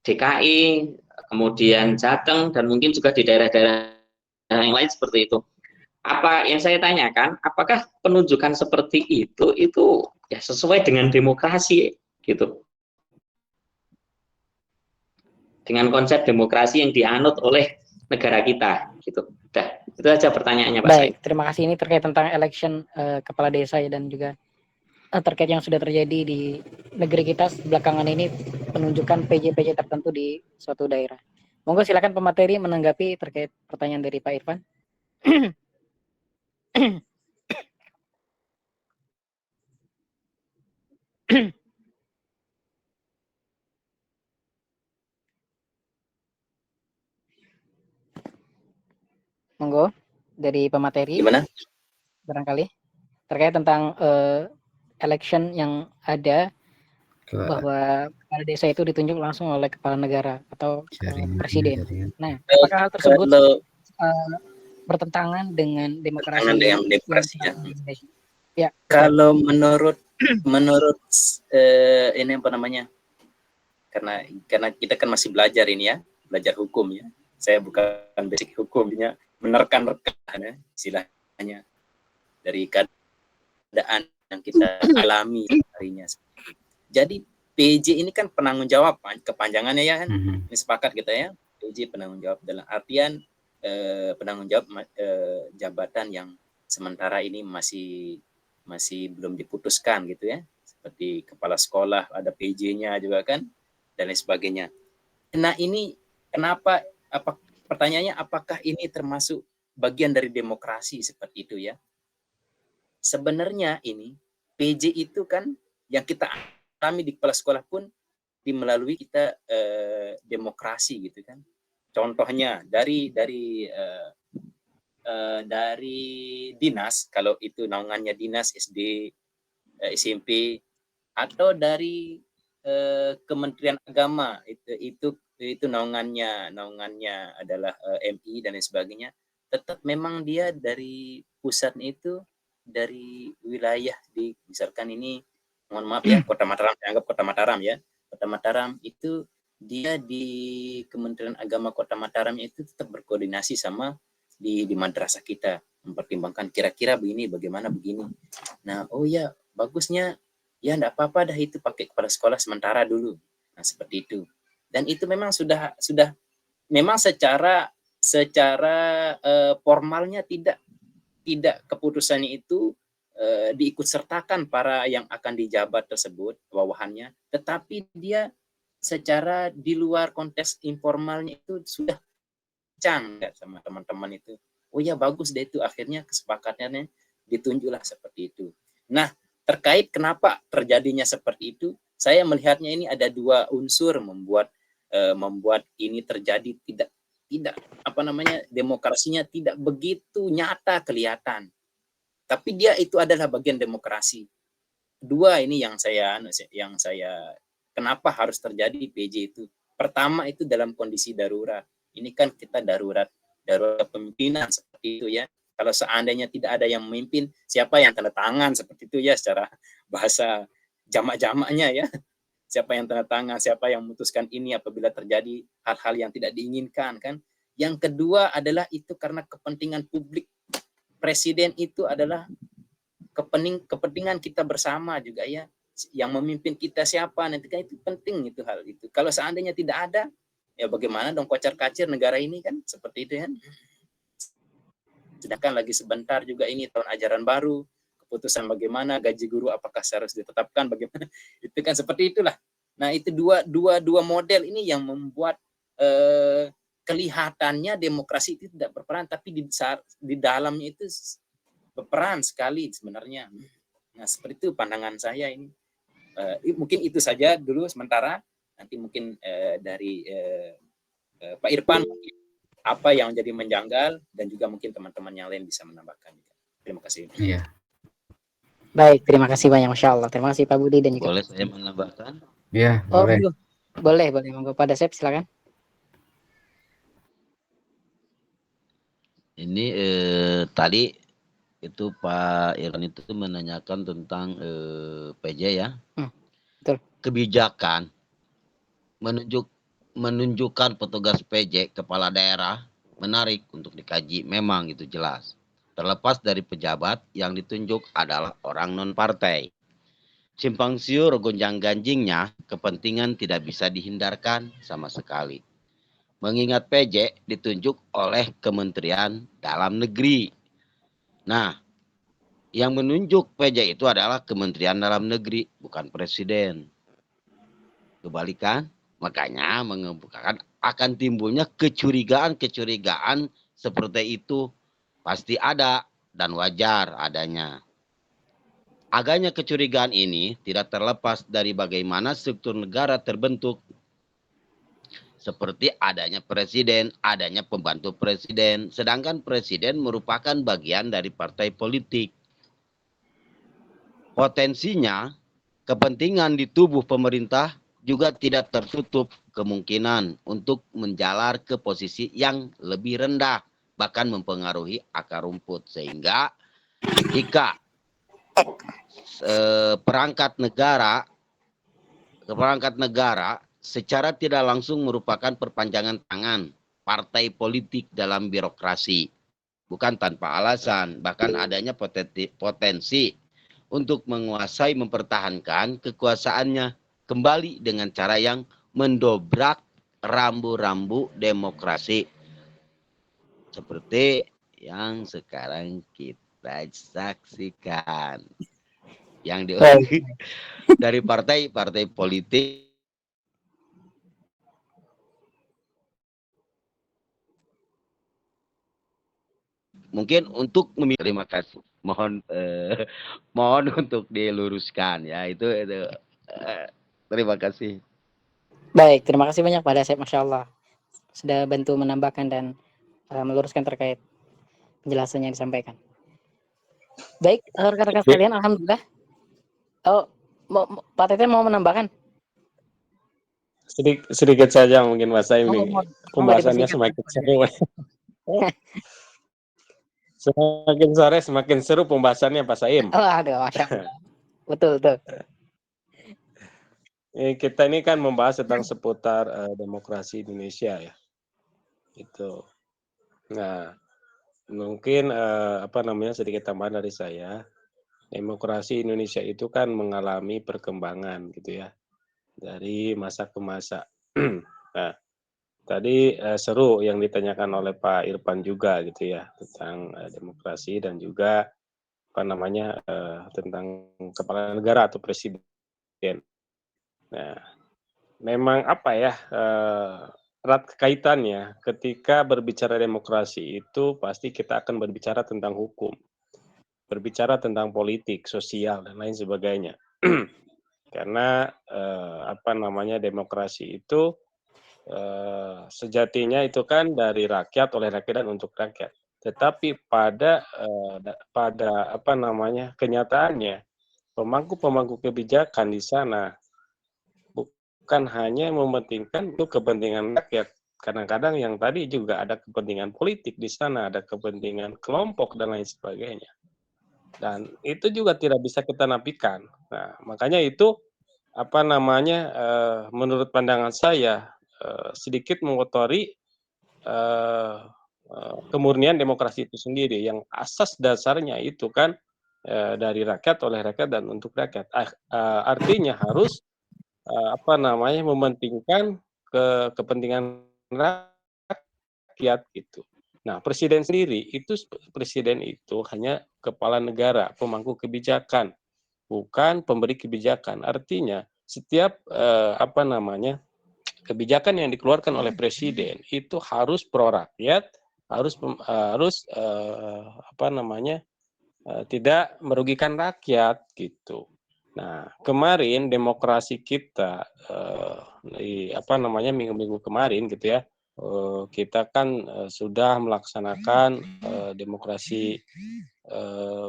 DKI, kemudian Jateng, dan mungkin juga di daerah-daerah yang lain seperti itu. Apa yang saya tanyakan, apakah penunjukan seperti itu ya sesuai dengan demokrasi gitu, dengan konsep demokrasi yang dianut oleh negara kita gitu. Udah, itu aja pertanyaannya Pak. Baik, terima kasih. Ini terkait tentang election kepala desa dan juga terkait yang sudah terjadi di negeri kita belakangan ini, penunjukan PJ-PJ tertentu di suatu daerah. Monggo silakan pemateri menanggapi terkait pertanyaan dari Pak Irfan. Monggo dari pemateri. Gimana? Barangkali terkait tentang election yang ada, bahwa kepala desa itu ditunjuk langsung oleh kepala negara atau presiden. Nah, apakah hal tersebut bertentangan dengan demokrasi? Ya. Ya. Kalau menurut ini karena kita kan masih belajar ini ya, belajar hukum ya. Saya bukan basic hukumnya, menerka-nerka ya, istilahnya dari keadaan yang kita alami harinya. Jadi PJ ini kan penanggung jawab, kepanjangannya ya kan, ini sepakat kita ya, PJ penanggung jawab dalam artian penanggung jawab jabatan yang sementara ini masih belum diputuskan gitu ya, seperti kepala sekolah ada PJ-nya juga kan dan lain sebagainya. Nah ini kenapa? Pertanyaannya apakah ini termasuk bagian dari demokrasi seperti itu ya? Sebenarnya ini PJ itu kan yang kita alami di kepala sekolah pun melalui kita demokrasi gitu kan. Contohnya dari dinas, kalau itu naungannya dinas SD, SMP, atau dari Kementerian Agama itu naungannya adalah MI dan lain sebagainya. Tetap memang dia dari pusatnya itu dari wilayah di misalkan ini, mohon maaf ya, Kota Mataram, saya anggap Kota Mataram ya. Kota Mataram itu dia di Kementerian Agama Kota Mataram itu tetap berkoordinasi sama di madrasah kita, mempertimbangkan kira-kira begini, bagaimana begini. Nah, oh ya, bagusnya ya enggak apa-apa dah itu pakai kepala sekolah sementara dulu. Nah, seperti itu. Dan itu memang sudah memang secara formalnya tidak keputusannya itu diikut sertakan para yang akan dijabat tersebut bawahannya, tetapi dia secara di luar konteks informalnya itu sudah bincang sama teman-teman itu. Oh ya bagus deh itu, akhirnya kesepakatannya ditunjuklah seperti itu. Nah, terkait kenapa terjadinya seperti itu, saya melihatnya ini ada dua unsur membuat ini terjadi, tidak demokrasinya tidak begitu nyata kelihatan. Tapi dia itu adalah bagian demokrasi. Dua ini yang saya kenapa harus terjadi PJ itu. Pertama itu dalam kondisi darurat. Ini kan kita darurat pemimpinan seperti itu ya. Kalau seandainya tidak ada yang memimpin, siapa yang tanda tangan seperti itu ya, secara bahasa jamak-jamaknya ya. Siapa yang tanda tangan, siapa yang memutuskan ini apabila terjadi hal-hal yang tidak diinginkan kan. Yang kedua adalah itu karena kepentingan publik. Presiden itu adalah kepentingan kita bersama juga ya. Yang memimpin kita siapa nanti kan itu penting itu hal itu. Kalau seandainya tidak ada, ya bagaimana dong kocar-kacir negara ini kan seperti itu kan. Sedangkan lagi sebentar juga ini tahun ajaran baru, keputusan bagaimana gaji guru apakah harus ditetapkan bagaimana, itu kan seperti itulah. Nah, itu dua model ini yang membuat kelihatannya demokrasi itu tidak berperan, tapi di dalamnya itu berperan sekali sebenarnya. Nah, seperti itu pandangan saya ini. Mungkin itu saja dulu sementara. Nanti mungkin dari Pak Irfan apa yang jadi menjanggal, dan juga mungkin teman-teman yang lain bisa menambahkan. Terima kasih. Iya. Baik, terima kasih banyak, Masya Allah. Terima kasih Pak Budi dan juga. Boleh saya menambahkan? Iya, Oh, boleh. boleh, monggo pada Sep, silakan. Ini tadi itu Pak Irfan itu menanyakan tentang PJ ya. Betul. Kebijakan menunjukkan petugas PJ kepala daerah menarik untuk dikaji, memang itu jelas. Terlepas dari pejabat yang ditunjuk adalah orang non-partai. Simpang siur gonjang-ganjingnya kepentingan tidak bisa dihindarkan sama sekali. Mengingat PJ ditunjuk oleh Kementerian Dalam Negeri. Nah, yang menunjuk PJ itu adalah Kementerian Dalam Negeri, bukan Presiden. Kebalikan, makanya mengemukakan akan timbulnya kecurigaan seperti itu. Pasti ada dan wajar adanya. Agaknya kecurigaan ini tidak terlepas dari bagaimana struktur negara terbentuk. Seperti adanya presiden, adanya pembantu presiden, sedangkan presiden merupakan bagian dari partai politik. Potensinya, kepentingan di tubuh pemerintah juga tidak tertutup kemungkinan untuk menjalar ke posisi yang lebih rendah, bahkan mempengaruhi akar rumput. Sehingga jika perangkat negara secara tidak langsung merupakan perpanjangan tangan partai politik dalam birokrasi, bukan tanpa alasan, bahkan adanya potensi untuk menguasai, mempertahankan kekuasaannya kembali dengan cara yang mendobrak rambu-rambu demokrasi seperti yang sekarang kita saksikan, yang dari partai politik. Mungkin untuk terima kasih, mohon untuk diluruskan ya, itu terima kasih. Baik, terima kasih banyak pada Sep, Masya Allah, sudah bantu menambahkan dan meluruskan terkait penjelasan yang disampaikan. Baik, rekan-rekan sekalian, alhamdulillah. Oh, Pak Tete mau menambahkan? Sedikit saja mungkin Mas Saim, pembahasannya semakin seru. Semakin sore semakin seru pembahasannya Pak Saim. Oh, aduh, Masya Allah. Betul. Kita ini kan membahas tentang seputar demokrasi Indonesia ya. Itu. Nah, mungkin sedikit tambahan dari saya. Demokrasi Indonesia itu kan mengalami perkembangan gitu ya, dari masa ke masa. Nah, tadi seru yang ditanyakan oleh Pak Irfan juga gitu ya, tentang demokrasi dan juga tentang kepala negara atau presiden. Nah, memang erat kaitannya ketika berbicara demokrasi itu pasti kita akan berbicara tentang hukum, berbicara tentang politik, sosial dan lain sebagainya. Karena demokrasi itu sejatinya itu kan dari rakyat, oleh rakyat dan untuk rakyat. Tetapi pada kenyataannya pemangku kebijakan di sana bukan hanya mementingkan untuk kepentingan rakyat. Kadang-kadang yang tadi juga ada kepentingan politik di sana, ada kepentingan kelompok dan lain sebagainya. Dan itu juga tidak bisa kita nafikan. Nah, makanya itu menurut pandangan saya sedikit mengotori kemurnian demokrasi itu sendiri, yang asas dasarnya itu kan dari rakyat, oleh rakyat dan untuk rakyat. Artinya harus mementingkan kepentingan rakyat gitu. Nah, presiden itu hanya kepala negara, pemangku kebijakan, bukan pemberi kebijakan. Artinya setiap apa namanya kebijakan yang dikeluarkan oleh presiden itu harus pro rakyat, harus apa namanya tidak merugikan rakyat gitu. Nah, kemarin demokrasi kita di apa namanya minggu-minggu kemarin gitu ya, kita kan sudah melaksanakan demokrasi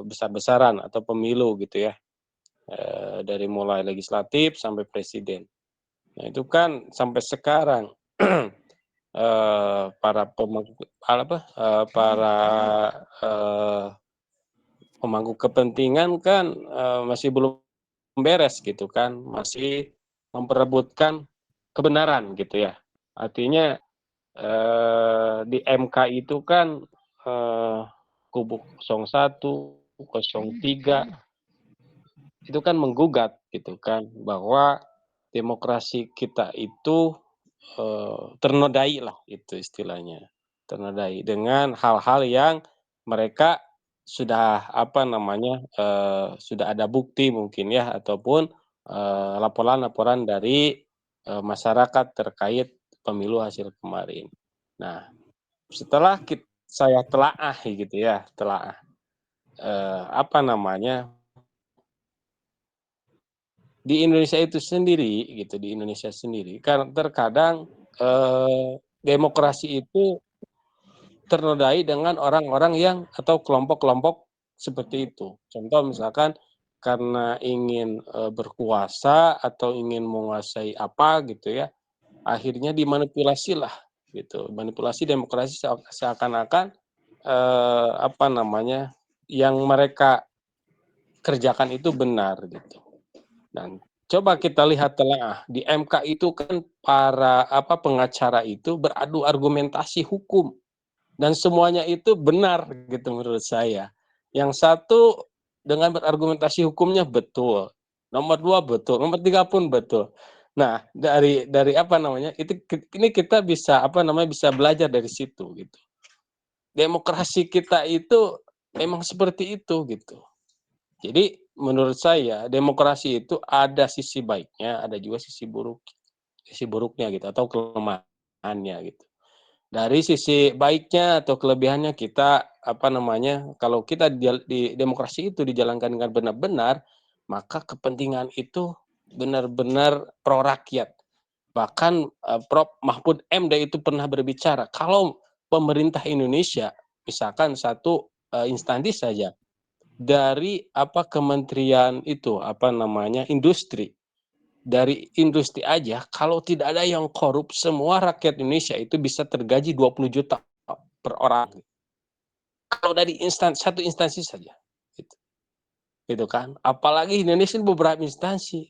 besar-besaran atau pemilu gitu ya, dari mulai legislatif sampai presiden. Nah, itu kan sampai sekarang para pemangku kepentingan kan masih belum beres gitu kan, masih memperebutkan kebenaran gitu ya. Artinya di MK itu kan kubu 01, 03 itu kan menggugat gitu kan bahwa demokrasi kita itu ternodai lah itu istilahnya, ternodai dengan hal-hal yang mereka sudah apa namanya sudah ada bukti mungkin ya ataupun laporan-laporan dari masyarakat terkait pemilu hasil kemarin. Nah, setelah saya telaah gitu ya, apa namanya di Indonesia itu sendiri gitu, di Indonesia sendiri karena terkadang demokrasi itu ternodai dengan orang-orang yang atau kelompok-kelompok seperti itu. Contoh misalkan karena ingin berkuasa atau ingin menguasai apa gitu ya, akhirnya dimanipulasilah gitu. Manipulasi demokrasi seakan-akan apa namanya yang mereka kerjakan itu benar gitu. Dan coba kita lihat telaah di MK itu kan para pengacara itu beradu argumentasi hukum dan semuanya itu benar gitu menurut saya. Yang satu dengan berargumentasi hukumnya betul, nomor 2 betul, nomor 3 pun betul. Nah, dari apa namanya ini kita bisa bisa belajar dari situ gitu. Demokrasi kita itu memang seperti itu gitu. Jadi menurut saya demokrasi itu ada sisi baiknya, ada juga sisi buruknya gitu atau kelemahannya gitu. Dari sisi baiknya atau kelebihannya kita kalau kita di demokrasi itu dijalankan dengan benar-benar, maka kepentingan itu benar-benar pro rakyat. Bahkan Prof. Mahfud MD itu pernah berbicara kalau pemerintah Indonesia misalkan satu instansi saja dari kementerian itu industri. Dari industri aja kalau tidak ada yang korup semua rakyat Indonesia itu bisa tergaji 20 juta per orang. Kalau dari satu instansi saja. Gitu kan. Apalagi Indonesia beberapa instansi.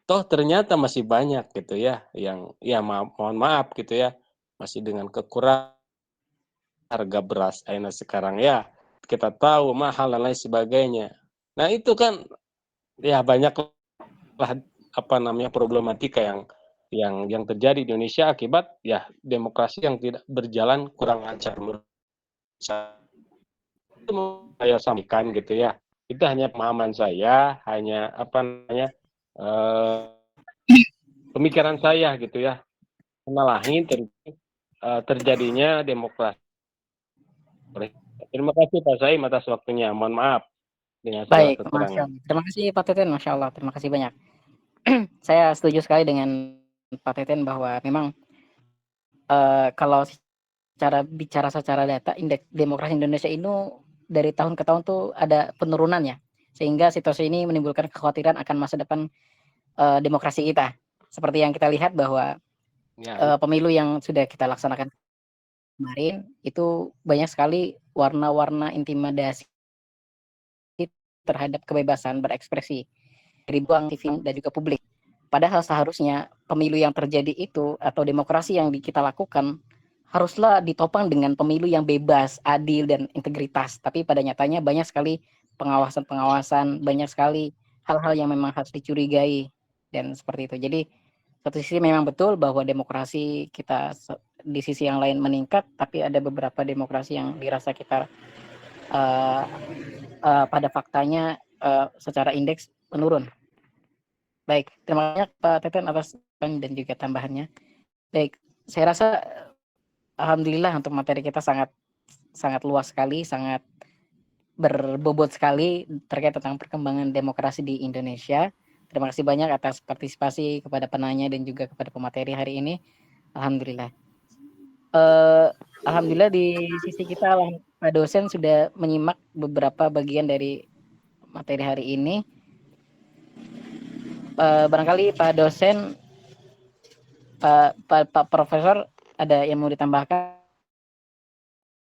Toh ternyata masih banyak gitu ya yang ya mohon maaf gitu ya masih dengan kekurangan harga beras sekarang ya kita tahu mahal dan lain sebagainya. Nah itu kan ya banyaklah problematika yang terjadi di Indonesia akibat ya demokrasi yang tidak berjalan kurang lancar menurut saya. Itu saya sampaikan gitu ya. Itu hanya pemahaman saya, hanya pemikiran saya gitu ya. Menalahi terjadinya demokrasi. Terima kasih Pak Saim atas waktunya. Mohon maaf dengan segala Baik, kekurangan. terima kasih Pak Teten, Masya Allah, terima kasih banyak. Saya setuju sekali dengan Pak Teten bahwa memang kalau bicara secara data, indeks demokrasi Indonesia ini dari tahun ke tahun tuh ada penurunannya, sehingga situasi ini menimbulkan kekhawatiran akan masa depan demokrasi kita. Seperti yang kita lihat bahwa pemilu yang sudah kita laksanakan kemarin itu banyak sekali warna-warna intimidasi terhadap kebebasan berekspresi dari ruang TV dan juga publik. Padahal seharusnya pemilu yang terjadi itu atau demokrasi yang kita lakukan haruslah ditopang dengan pemilu yang bebas, adil, dan integritas. Tapi pada nyatanya banyak sekali pengawasan-pengawasan, banyak sekali hal-hal yang memang harus dicurigai dan seperti itu. Jadi satu sisi memang betul bahwa demokrasi kita di sisi yang lain meningkat, tapi ada beberapa demokrasi yang dirasa kita pada faktanya secara indeks menurun. Baik, terima kasih Pak Teten atas dan juga tambahannya. Baik, saya rasa alhamdulillah untuk materi kita sangat luas sekali, sangat berbobot sekali terkait tentang perkembangan demokrasi di Indonesia. Terima kasih banyak atas partisipasi kepada penanya dan juga kepada pemateri hari ini. Alhamdulillah. Alhamdulillah di sisi kita Pak dosen sudah menyimak beberapa bagian dari materi hari ini. Barangkali Pak dosen, Pak Profesor ada yang mau ditambahkan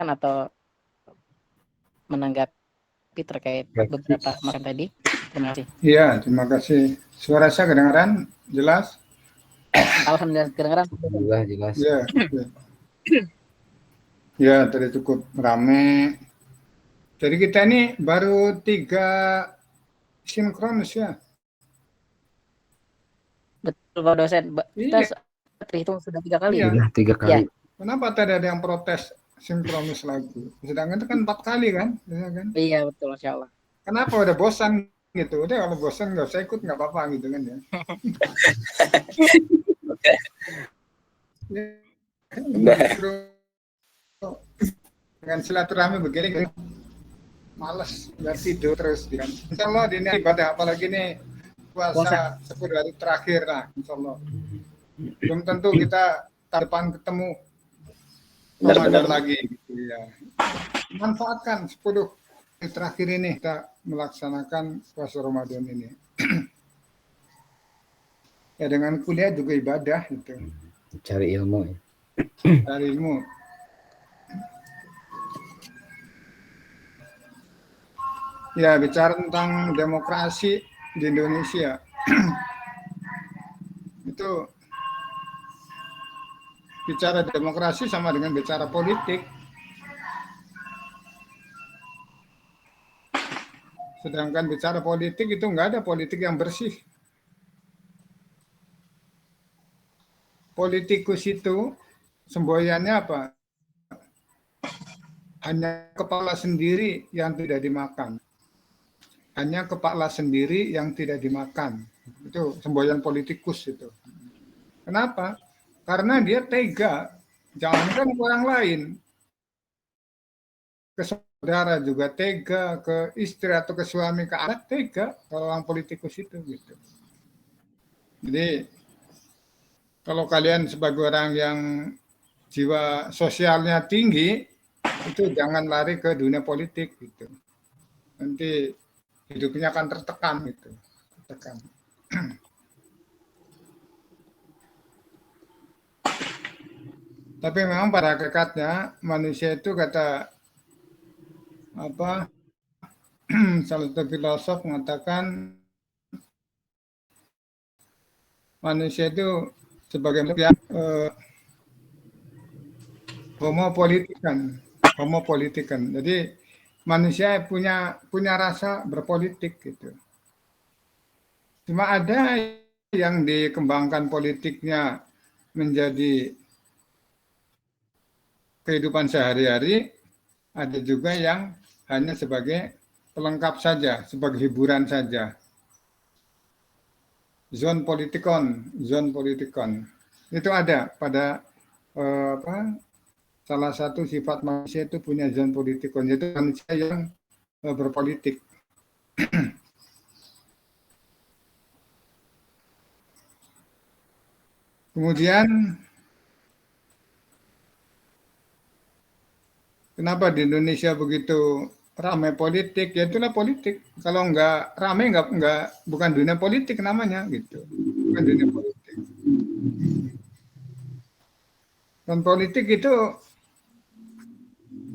atau menanggapi terkait beberapa kemarin tadi? Terima kasih. Iya, terima kasih. Suara saya kedengaran jelas? Alhamdulillah kedengaran. Alhamdulillah jelas. Ya, ya tadi cukup ramai. Jadi kita ini baru 3 sinkronus ya. Betul Pak dosen. Kita terhitung sudah 3 kali. Iya. 3 kali. Ya. Kenapa tadi ada yang protes sinkronus lagi? Sedangkan itu kan 4 kali kan? Ya, kan? Iya betul, Masya Allah. Kenapa udah bosan gitu? Udah kalau bosan nggak usah ikut nggak apa-apa gitu kan ya. Dengan silaturahmi begini males nggak tidur terus kan. Insya Allah ini ibadah apalagi nih puasa 10 hari terakhir lah Insya Allah. Belum tentu kita depan ketemu Ramadan lagi gitu ya. Manfaatkan 10 hari terakhir ini kita melaksanakan puasa Ramadan ini. Ya dengan kuliah juga ibadah gitu. Cari ilmu ya. Cari ilmu. Ya bicara tentang demokrasi di Indonesia itu bicara demokrasi sama dengan bicara politik. Sedangkan bicara politik itu nggak ada politik yang bersih. Politikus itu semboyannya apa? Hanya kepala sendiri yang tidak dimakan. Hanya kepala sendiri yang tidak dimakan. Itu semboyan politikus itu. Kenapa? Karena dia tega. Jangankan ke orang lain. Ke saudara juga tega, ke istri atau ke suami, ke anak tega kalau orang politikus itu gitu. Jadi kalau kalian sebagai orang yang jiwa sosialnya tinggi, itu jangan lari ke dunia politik gitu. Nanti hidupnya akan tertekan gitu. Tertekan. Tapi memang pada hakikatnya manusia itu kata salah satu filosof mengatakan manusia itu sebagai manusia homo politikan. Jadi manusia punya rasa berpolitik gitu. Cuma ada yang dikembangkan politiknya menjadi kehidupan sehari-hari, ada juga yang hanya sebagai pelengkap saja, sebagai hiburan saja. Zon politikon itu ada pada salah satu sifat manusia itu punya zon politikon, yaitu manusia yang berpolitik. Kemudian kenapa di Indonesia begitu ramai politik? Ya itulah politik. Kalau nggak ramai bukan dunia politik namanya gitu. Bukan dunia politik. Dan politik itu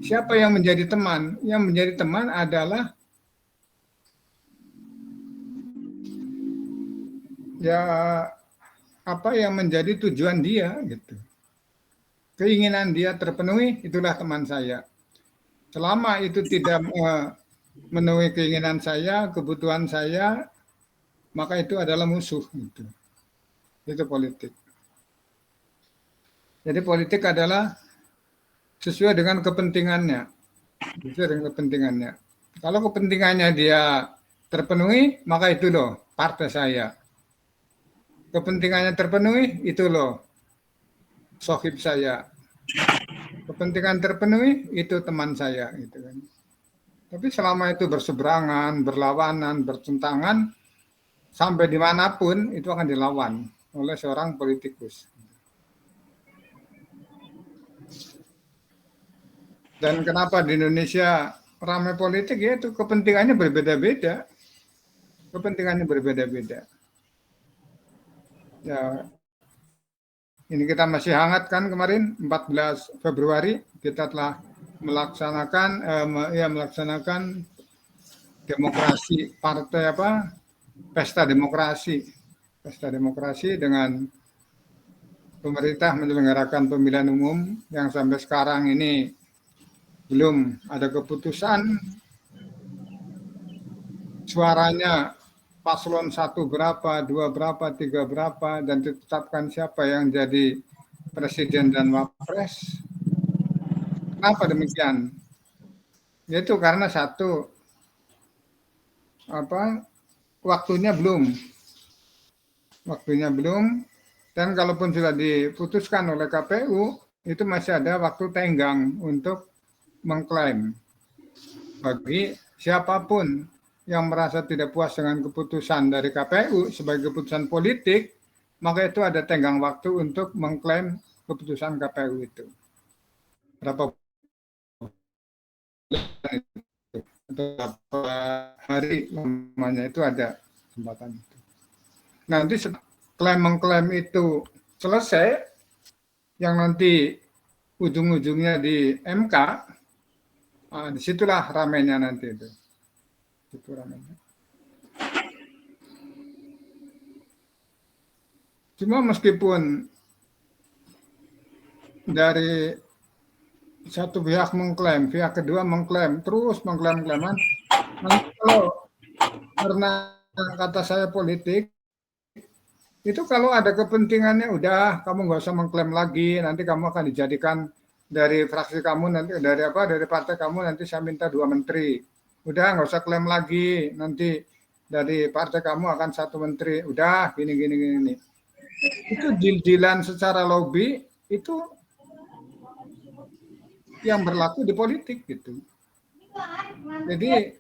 siapa yang menjadi teman? Yang menjadi teman adalah ya apa yang menjadi tujuan dia gitu. Keinginan dia terpenuhi, itulah teman saya. Selama itu tidak memenuhi keinginan saya, kebutuhan saya, maka itu adalah musuh. Gitu. Itu politik. Jadi politik adalah sesuai dengan kepentingannya. Sesuai dengan kepentingannya. Kalau kepentingannya dia terpenuhi, maka itu loh partai saya. kepentingannya terpenuhi, itu loh sohib saya. Kepentingan terpenuhi, itu teman saya, gitu kan. Tapi selama itu berseberangan, berlawanan, bertentangan, sampai dimanapun itu akan dilawan oleh seorang politikus. Dan kenapa di Indonesia ramai politik, ya itu kepentingannya berbeda-beda. Kepentingannya berbeda-beda. Ya, ini kita masih hangat kan kemarin 14 Februari kita telah melaksanakan demokrasi partai pesta demokrasi dengan pemerintah menyelenggarakan pemilihan umum yang sampai sekarang ini belum ada keputusan. Suaranya paslon 1 berapa, 2 berapa, 3 berapa, dan ditetapkan siapa yang jadi presiden dan wapres. Kenapa demikian? Yaitu karena satu, waktunya belum, dan kalaupun sudah diputuskan oleh KPU, itu masih ada waktu tenggang untuk mengklaim. Bagi siapapun yang merasa tidak puas dengan keputusan dari KPU sebagai keputusan politik, maka itu ada tenggang waktu untuk mengklaim keputusan KPU itu. Berapa hari namanya itu ada kesempatan itu. Nanti mengklaim itu selesai, yang nanti ujung-ujungnya di MK, disitulah ramainya nanti itu. Itu ramainya. Cuma meskipun dari satu pihak mengklaim, pihak kedua mengklaim, terus mengklaim-klaiman, nanti kalau karena kata saya politik, itu kalau ada kepentingannya udah kamu nggak usah mengklaim lagi, nanti kamu akan dijadikan dari fraksi kamu, nanti dari partai kamu, nanti saya minta 2 menteri. Udah nggak usah klaim lagi, nanti dari partai kamu akan 1 menteri. Udah gini. Itu deal-dealan secara lobby itu yang berlaku di politik gitu. Jadi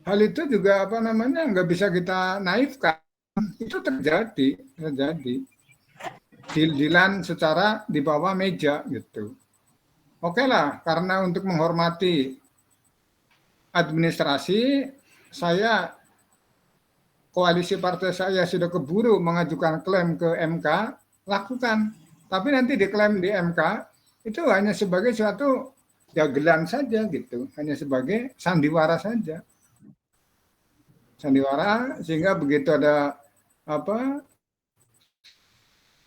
hal itu juga nggak bisa kita naifkan. Itu terjadi. Deal-dealan secara di bawah meja gitu. Oke lah, karena untuk menghormati administrasi, koalisi partai saya sudah keburu mengajukan klaim ke MK, lakukan. Tapi nanti diklaim di MK, itu hanya sebagai suatu dagelan saja gitu. Hanya sebagai sandiwara saja. Sandiwara, sehingga begitu ada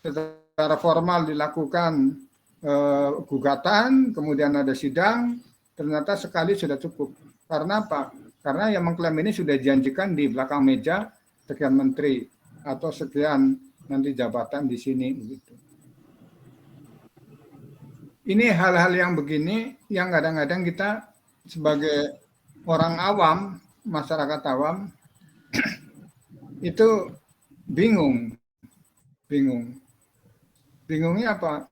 secara formal dilakukan gugatan, kemudian ada sidang, ternyata sekali sudah cukup. Karena apa? Karena yang mengklaim ini sudah dijanjikan di belakang meja sekian menteri atau sekian nanti jabatan di sini gitu. Ini hal-hal yang begini yang kadang-kadang kita sebagai orang awam, masyarakat awam itu bingung. Bingungnya apa?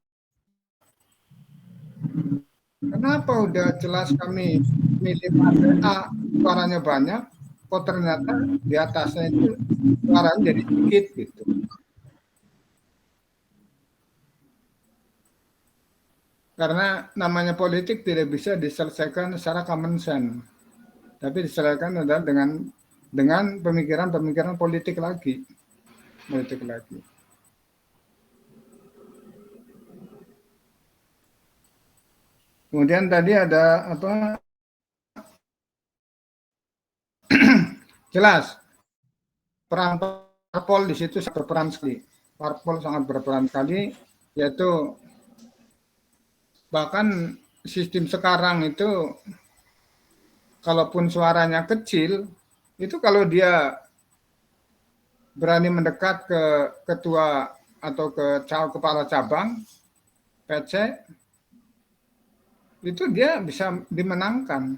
Kenapa udah jelas kami milih partai A, suaranya banyak, kok ternyata di atasnya itu suaranya jadi sedikit gitu. Karena namanya politik tidak bisa diselesaikan secara common sense, tapi diselesaikan adalah dengan pemikiran politik lagi. Kemudian tadi ada jelas peran parpol di situ berperan sekali. Parpol sangat berperan sekali, yaitu bahkan sistem sekarang itu kalaupun suaranya kecil, itu kalau dia berani mendekat ke ketua atau ke kepala cabang PC, itu dia bisa dimenangkan.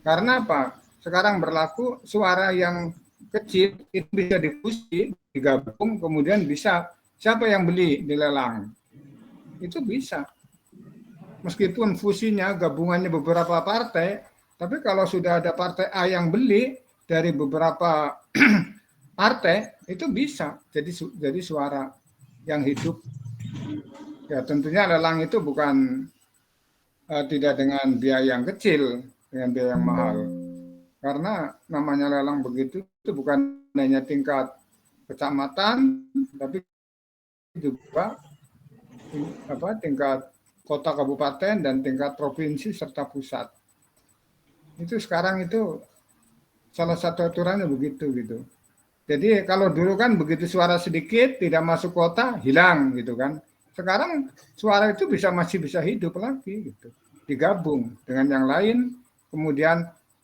Karena apa? Sekarang berlaku suara yang kecil itu bisa difusi, digabung, kemudian bisa siapa yang beli di lelang. Itu bisa. Meskipun fusinya, gabungannya beberapa partai, tapi kalau sudah ada partai A yang beli dari beberapa partai, itu bisa jadi suara yang hidup. Ya tentunya lelang itu bukan tidak dengan biaya yang kecil, dengan biaya yang mahal. Karena namanya lelang begitu itu bukan hanya tingkat kecamatan, tapi juga tingkat kota kabupaten dan tingkat provinsi serta pusat. Itu sekarang itu salah satu aturannya begitu gitu. Jadi kalau dulu kan begitu suara sedikit tidak masuk kota hilang gitu kan. Sekarang suara itu masih bisa hidup lagi gitu. Digabung dengan yang lain, kemudian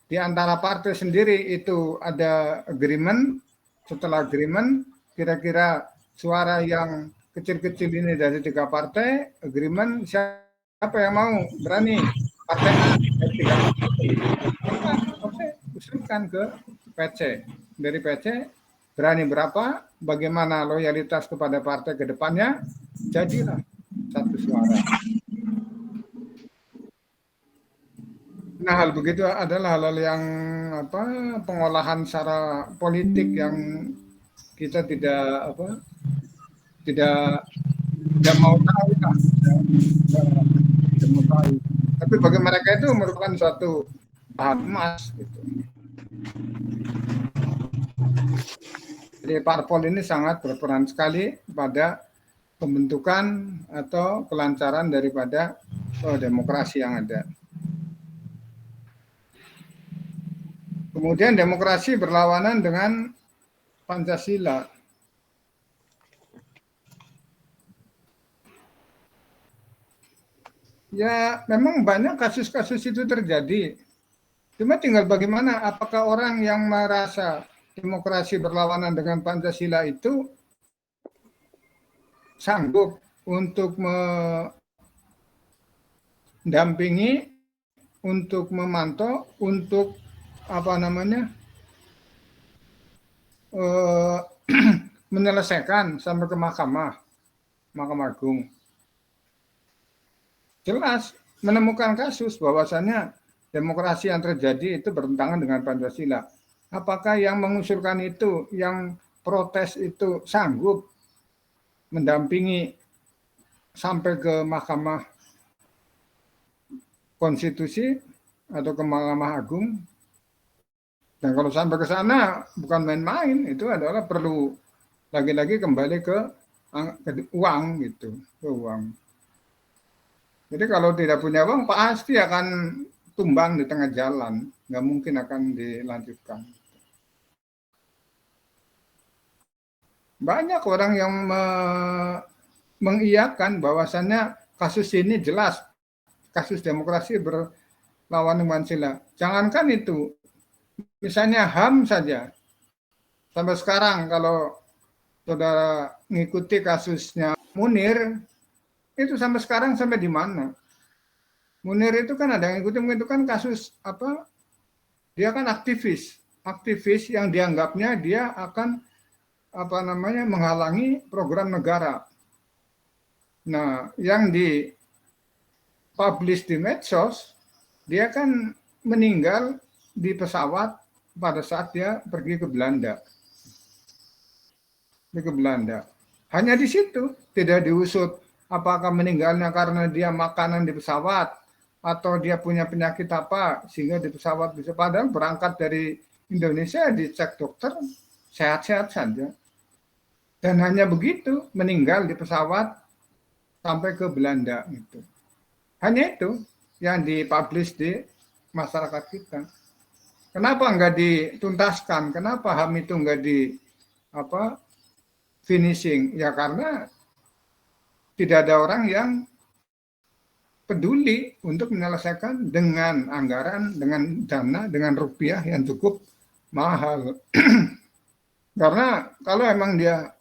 di antara partai sendiri itu ada agreement. Setelah agreement, kira-kira suara yang kecil-kecil ini dari 3 partai, agreement siapa yang mau berani partai A dari 3 partai, usulkan ke PC. Dari PC berani berapa, bagaimana loyalitas kepada partai ke depannya, jadilah satu suara. Nah, hal begitu adalah hal-hal yang pengolahan secara politik yang kita tidak mau tahu lah, tidak mau tahu. Tapi bagi mereka itu merupakan suatu bahan emas gitu. Jadi parpol ini sangat berperan sekali pada pembentukan atau kelancaran daripada demokrasi yang ada. Kemudian demokrasi berlawanan dengan Pancasila. Ya, memang banyak kasus-kasus itu terjadi. Cuma tinggal bagaimana, apakah orang yang merasa demokrasi berlawanan dengan Pancasila itu sanggup untuk mendampingi, untuk memantau, untuk menyelesaikan sampai ke Mahkamah Agung. Jelas menemukan kasus bahwasannya demokrasi yang terjadi itu bertentangan dengan Pancasila. Apakah yang mengusulkan itu, yang protes itu sanggup mendampingi sampai ke Mahkamah Konstitusi atau ke Mahkamah Agung? Dan kalau sampai ke sana bukan main-main, itu adalah perlu lagi-lagi kembali ke uang gitu, ke uang. Jadi kalau tidak punya uang pasti akan tumbang di tengah jalan, nggak mungkin akan dilanjutkan. Banyak orang yang mengiyakan bahwasannya kasus ini jelas kasus demokrasi berlawanan dengan Pancasila. Jangankan itu, misalnya HAM saja. Sampai sekarang kalau saudara mengikuti kasusnya Munir, itu sampai sekarang sampai di mana? Munir itu kan ada yang ikuti, itu kan kasus dia kan aktivis yang dianggapnya dia akan menghalangi program negara. Nah, yang di-publish di medsos, dia kan meninggal di pesawat pada saat dia pergi ke Belanda. Hanya di situ, tidak diusut apakah meninggalnya karena dia makanan di pesawat, atau dia punya penyakit apa, sehingga di pesawat bisa. Padahal berangkat dari Indonesia, dicek dokter, sehat-sehat saja. Dan hanya begitu, meninggal di pesawat sampai ke Belanda. Gitu. Hanya itu yang dipublish di masyarakat kita. Kenapa nggak dituntaskan? Kenapa HAM itu nggak finishing? Ya karena tidak ada orang yang peduli untuk menyelesaikan dengan anggaran, dengan dana, dengan rupiah yang cukup mahal. Karena kalau emang dia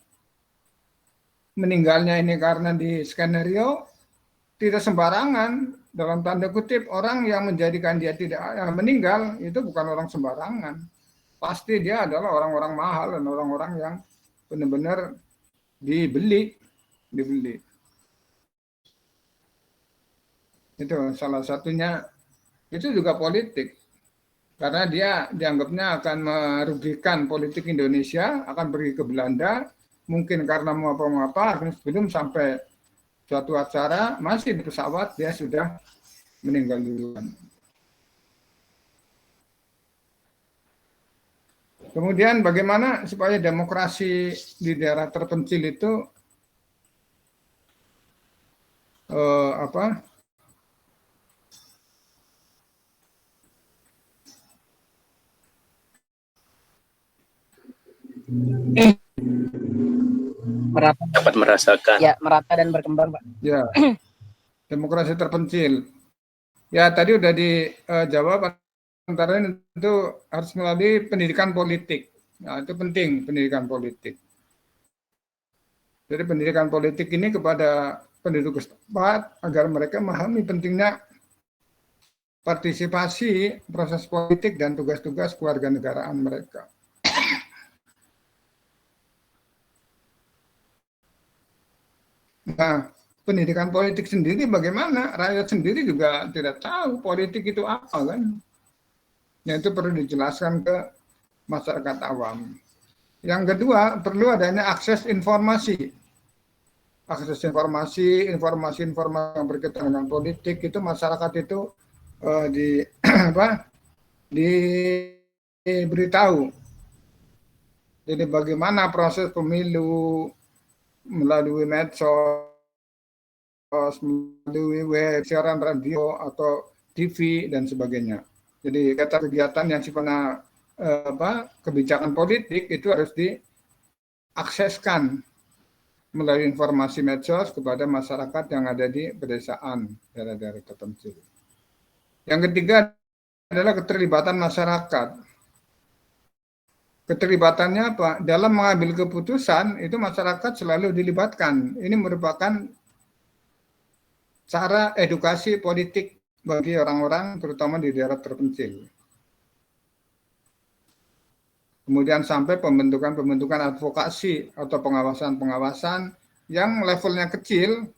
meninggalnya ini karena di skenario, tidak sembarangan, dalam tanda kutip orang yang menjadikan dia tidak meninggal itu bukan orang sembarangan. Pasti dia adalah orang-orang mahal dan orang-orang yang benar-benar dibeli. Itu salah satunya, itu juga politik. Karena dia dianggapnya akan merugikan politik Indonesia, akan pergi ke Belanda, mungkin karena mau apa-apa, sebelum sampai suatu acara, masih di pesawat, dia sudah meninggal duluan. Kemudian bagaimana supaya demokrasi di daerah terpencil itu merata, dapat merasakan. Ya, merata dan berkembang, Pak. Ya, demokrasi terpencil. Ya, tadi udah dijawab, antara itu harus melalui pendidikan politik. Nah, itu penting, pendidikan politik. Jadi pendidikan politik ini kepada penduduk setempat agar mereka memahami pentingnya partisipasi proses politik dan tugas-tugas kewarganegaraan mereka. Nah, pendidikan politik sendiri bagaimana? Rakyat sendiri juga tidak tahu politik itu apa kan. Yang itu perlu dijelaskan ke masyarakat awam. Yang kedua, perlu adanya akses informasi. Akses informasi yang berkaitan dengan politik itu masyarakat itu diberitahu. Jadi bagaimana proses pemilu melalui medsos, melalui web, siaran radio atau TV dan sebagainya. Jadi kegiatan yang sifatnya kebijakan politik itu harus diakseskan melalui informasi medsos kepada masyarakat yang ada di pedesaan, daerah-daerah terpencil. Yang ketiga adalah keterlibatan masyarakat. Keterlibatannya apa? Dalam mengambil keputusan itu masyarakat selalu dilibatkan. Ini merupakan cara edukasi politik bagi orang-orang terutama di daerah terpencil. Kemudian sampai pembentukan advokasi atau pengawasan yang levelnya kecil,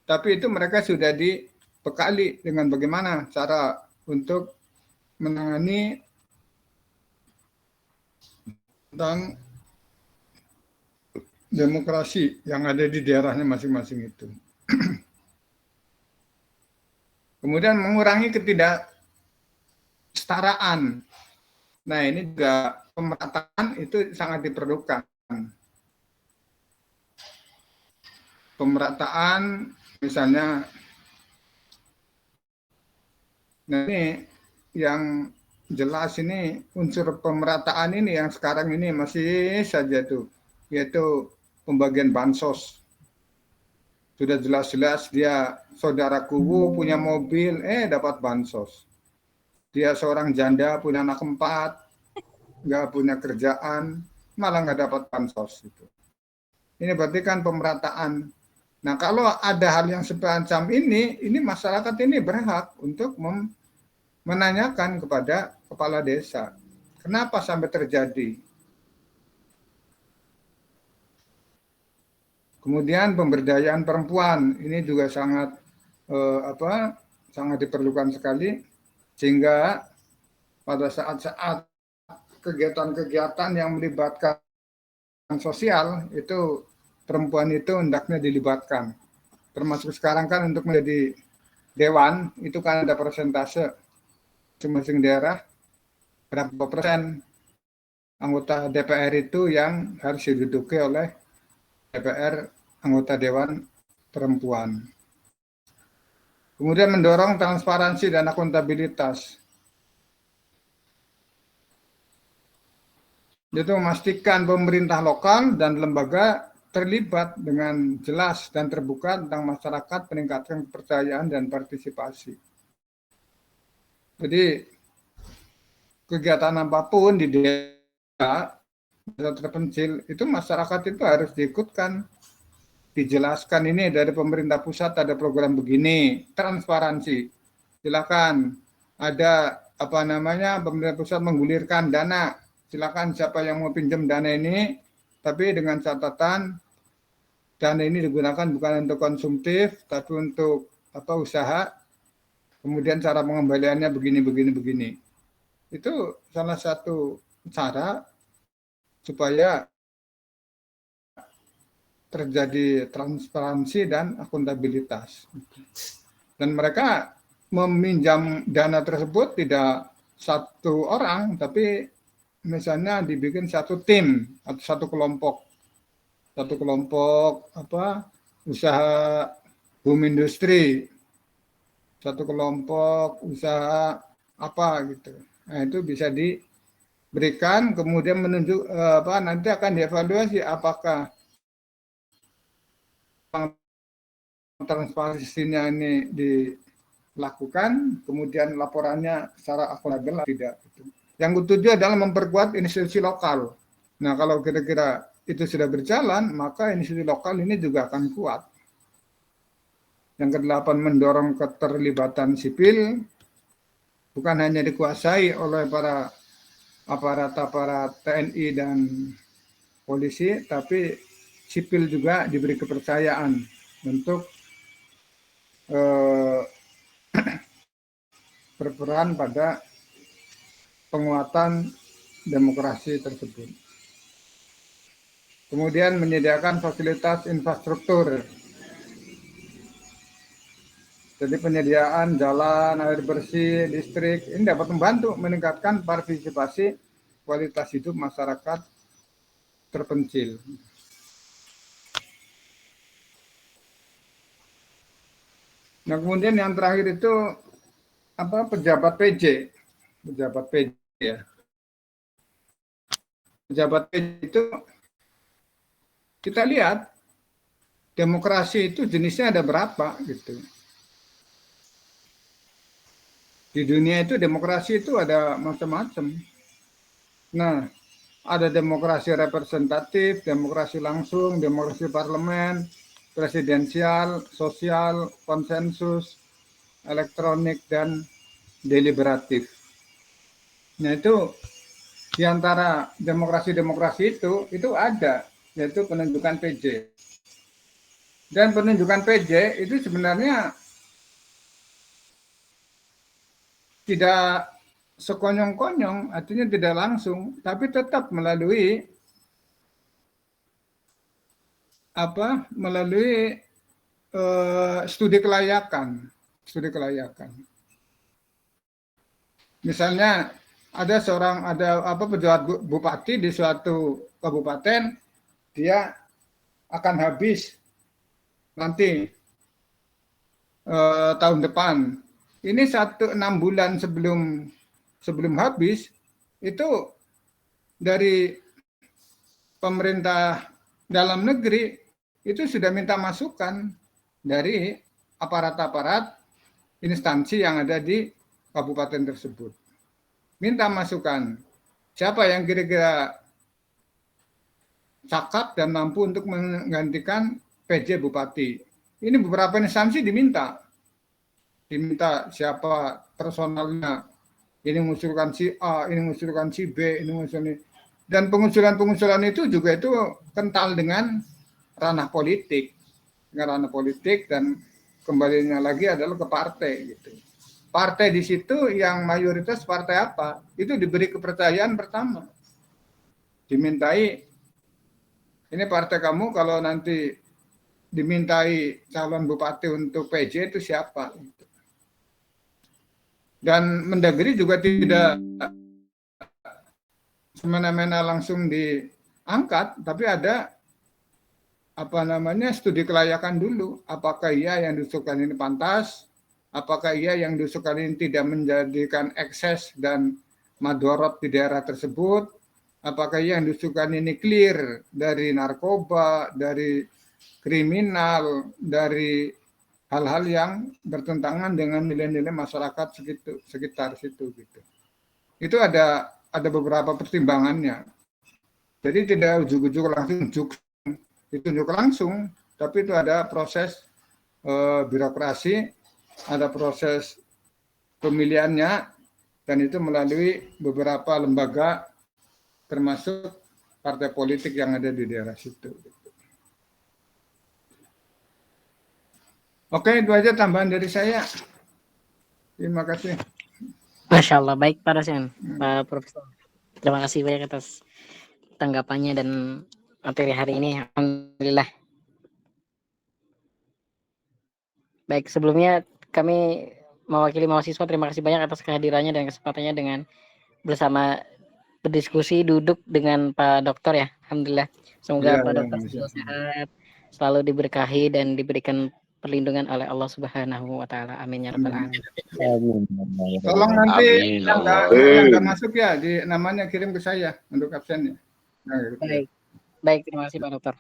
tapi itu mereka sudah dibekali dengan bagaimana cara untuk menangani tentang demokrasi yang ada di daerahnya masing-masing itu. Kemudian mengurangi ketidaksetaraan. Nah, ini juga pemerataan itu sangat diperlukan. Pemerataan misalnya, nah ini yang jelas ini unsur pemerataan ini yang sekarang ini masih saja tuh, yaitu pembagian bansos. Sudah jelas-jelas dia saudaraku punya mobil, dapat bansos. Dia seorang janda punya anak 4, nggak punya kerjaan, malah nggak dapat bansos itu. Ini berarti kan pemerataan. Nah, kalau ada hal yang semacam ini masyarakat ini berhak untuk menanyakan kepada kepala desa, kenapa sampai terjadi. Kemudian pemberdayaan perempuan ini juga sangat sangat diperlukan sekali, sehingga pada saat-saat kegiatan-kegiatan yang melibatkan sosial itu perempuan itu hendaknya dilibatkan. Termasuk sekarang kan untuk menjadi dewan itu kan ada persentase masing-masing daerah berapa persen anggota DPR itu yang harus diduduki oleh DPR anggota dewan perempuan. Kemudian mendorong transparansi dan akuntabilitas. Itu memastikan pemerintah lokal dan lembaga terlibat dengan jelas dan terbuka tentang masyarakat, peningkatan kepercayaan dan partisipasi. Jadi kegiatan apapun di desa terpencil itu masyarakat itu harus diikutkan. dijelaskan ini dari pemerintah pusat ada program begini, transparansi. Silakan ada apa namanya pemerintah pusat menggulirkan dana, silakan siapa yang mau pinjam dana ini, tapi dengan catatan dana ini digunakan bukan untuk konsumtif, tapi untuk apa usaha. Kemudian cara pengembaliannya begini. Itu salah satu cara supaya terjadi transparansi dan akuntabilitas. Dan mereka meminjam dana tersebut tidak satu orang, tapi misalnya dibikin satu tim atau satu kelompok apa usaha boom industri, satu kelompok usaha apa gitu. Nah, itu bisa diberikan, kemudian menunjuk nanti akan dievaluasi apakah transparansinya ini dilakukan, kemudian laporannya secara akuntabel tidak. Yang ketujuh adalah memperkuat institusi lokal. Nah, kalau kira-kira itu sudah berjalan, maka institusi lokal ini juga akan kuat. Yang kedelapan, mendorong keterlibatan sipil, bukan hanya dikuasai oleh para aparat TNI dan polisi, tapi sipil juga diberi kepercayaan untuk berperan pada penguatan demokrasi tersebut. Kemudian menyediakan fasilitas infrastruktur. Jadi penyediaan jalan, air bersih, listrik, ini dapat membantu meningkatkan partisipasi kualitas hidup masyarakat terpencil. Nah, kemudian yang terakhir itu apa, pejabat PJ ya. Pejabat PJ itu kita lihat demokrasi itu jenisnya ada berapa gitu. Di dunia itu demokrasi itu ada macam-macam. Nah, ada demokrasi representatif, demokrasi langsung, demokrasi parlemen, presidensial, sosial, konsensus, elektronik, dan deliberatif. Nah, itu di antara demokrasi-demokrasi itu ada, yaitu penunjukan PJ. Dan penunjukan PJ itu sebenarnya tidak sekonyong-konyong, artinya tidak langsung, tapi tetap melalui studi kelayakan. Misalnya ada pejabat bupati di suatu kabupaten, dia akan habis nanti tahun depan. Ini 6 bulan sebelum habis, itu dari pemerintah dalam negeri itu sudah minta masukan dari aparat-aparat instansi yang ada di kabupaten tersebut. Minta masukan, siapa yang kira-kira cakap dan mampu untuk menggantikan PJ Bupati. Ini beberapa instansi diminta siapa personalnya, ini mengusulkan si A, ini mengusulkan si B, ini mengusulkan. Dan pengusulan itu juga itu kental dengan ranah politik, dan kembalinya lagi adalah ke partai gitu. Partai di situ yang mayoritas partai apa? Itu diberi kepercayaan pertama. Dimintai, ini partai kamu kalau nanti dimintai calon bupati untuk PJ itu siapa? Dan Mendagri juga tidak semena-mena langsung diangkat, tapi ada studi kelayakan dulu. Apakah ia yang diusulkan ini pantas? Apakah ia yang diusulkan ini tidak menjadikan ekses dan madorot di daerah tersebut? Apakah ia yang diusulkan ini clear dari narkoba, dari kriminal, dari hal-hal yang bertentangan dengan nilai-nilai masyarakat sekitar situ gitu. Itu ada beberapa pertimbangannya. Jadi tidak ujuk-ujuk langsung ditunjuk langsung, tapi itu ada proses birokrasi, ada proses pemilihannya, dan itu melalui beberapa lembaga termasuk partai politik yang ada di daerah situ. Oke, itu aja tambahan dari saya. Terima kasih. Masya Allah, baik Pak dosen, Pak Profesor. Terima kasih banyak atas tanggapannya dan materi hari ini. Alhamdulillah. Baik, sebelumnya kami mewakili mahasiswa terima kasih banyak atas kehadirannya dan kesempatannya dengan bersama berdiskusi duduk dengan Pak Dokter ya. Alhamdulillah. Semoga Pak Dokter selalu sehat, selalu diberkahi dan diberikan perlindungan oleh Allah Subhanahu wa taala. Amin ya rabbal alamin. Tolong nanti Amin, yang Allah. nggak masuk ya, di namanya kirim ke saya untuk absennya. Nah, gitu. Baik. Baik, terima kasih Pak Dokter.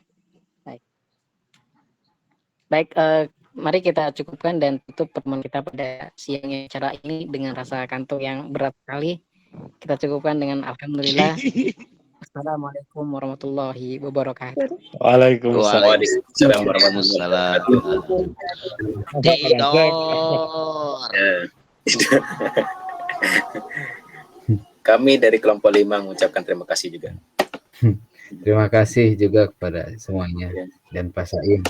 Baik. Baik, mari kita cukupkan dan tutup pertemuan kita pada siang acara ini dengan rasa kantuk yang berat sekali. Kita cukupkan dengan alhamdulillah. Assalamualaikum warahmatullahi wabarakatuh. Waalaikumsalam. Waalaikumsalam. Tidur. Kami dari kelompok 5 mengucapkan terima kasih juga. Terima kasih juga kepada semuanya dan Pak Saim.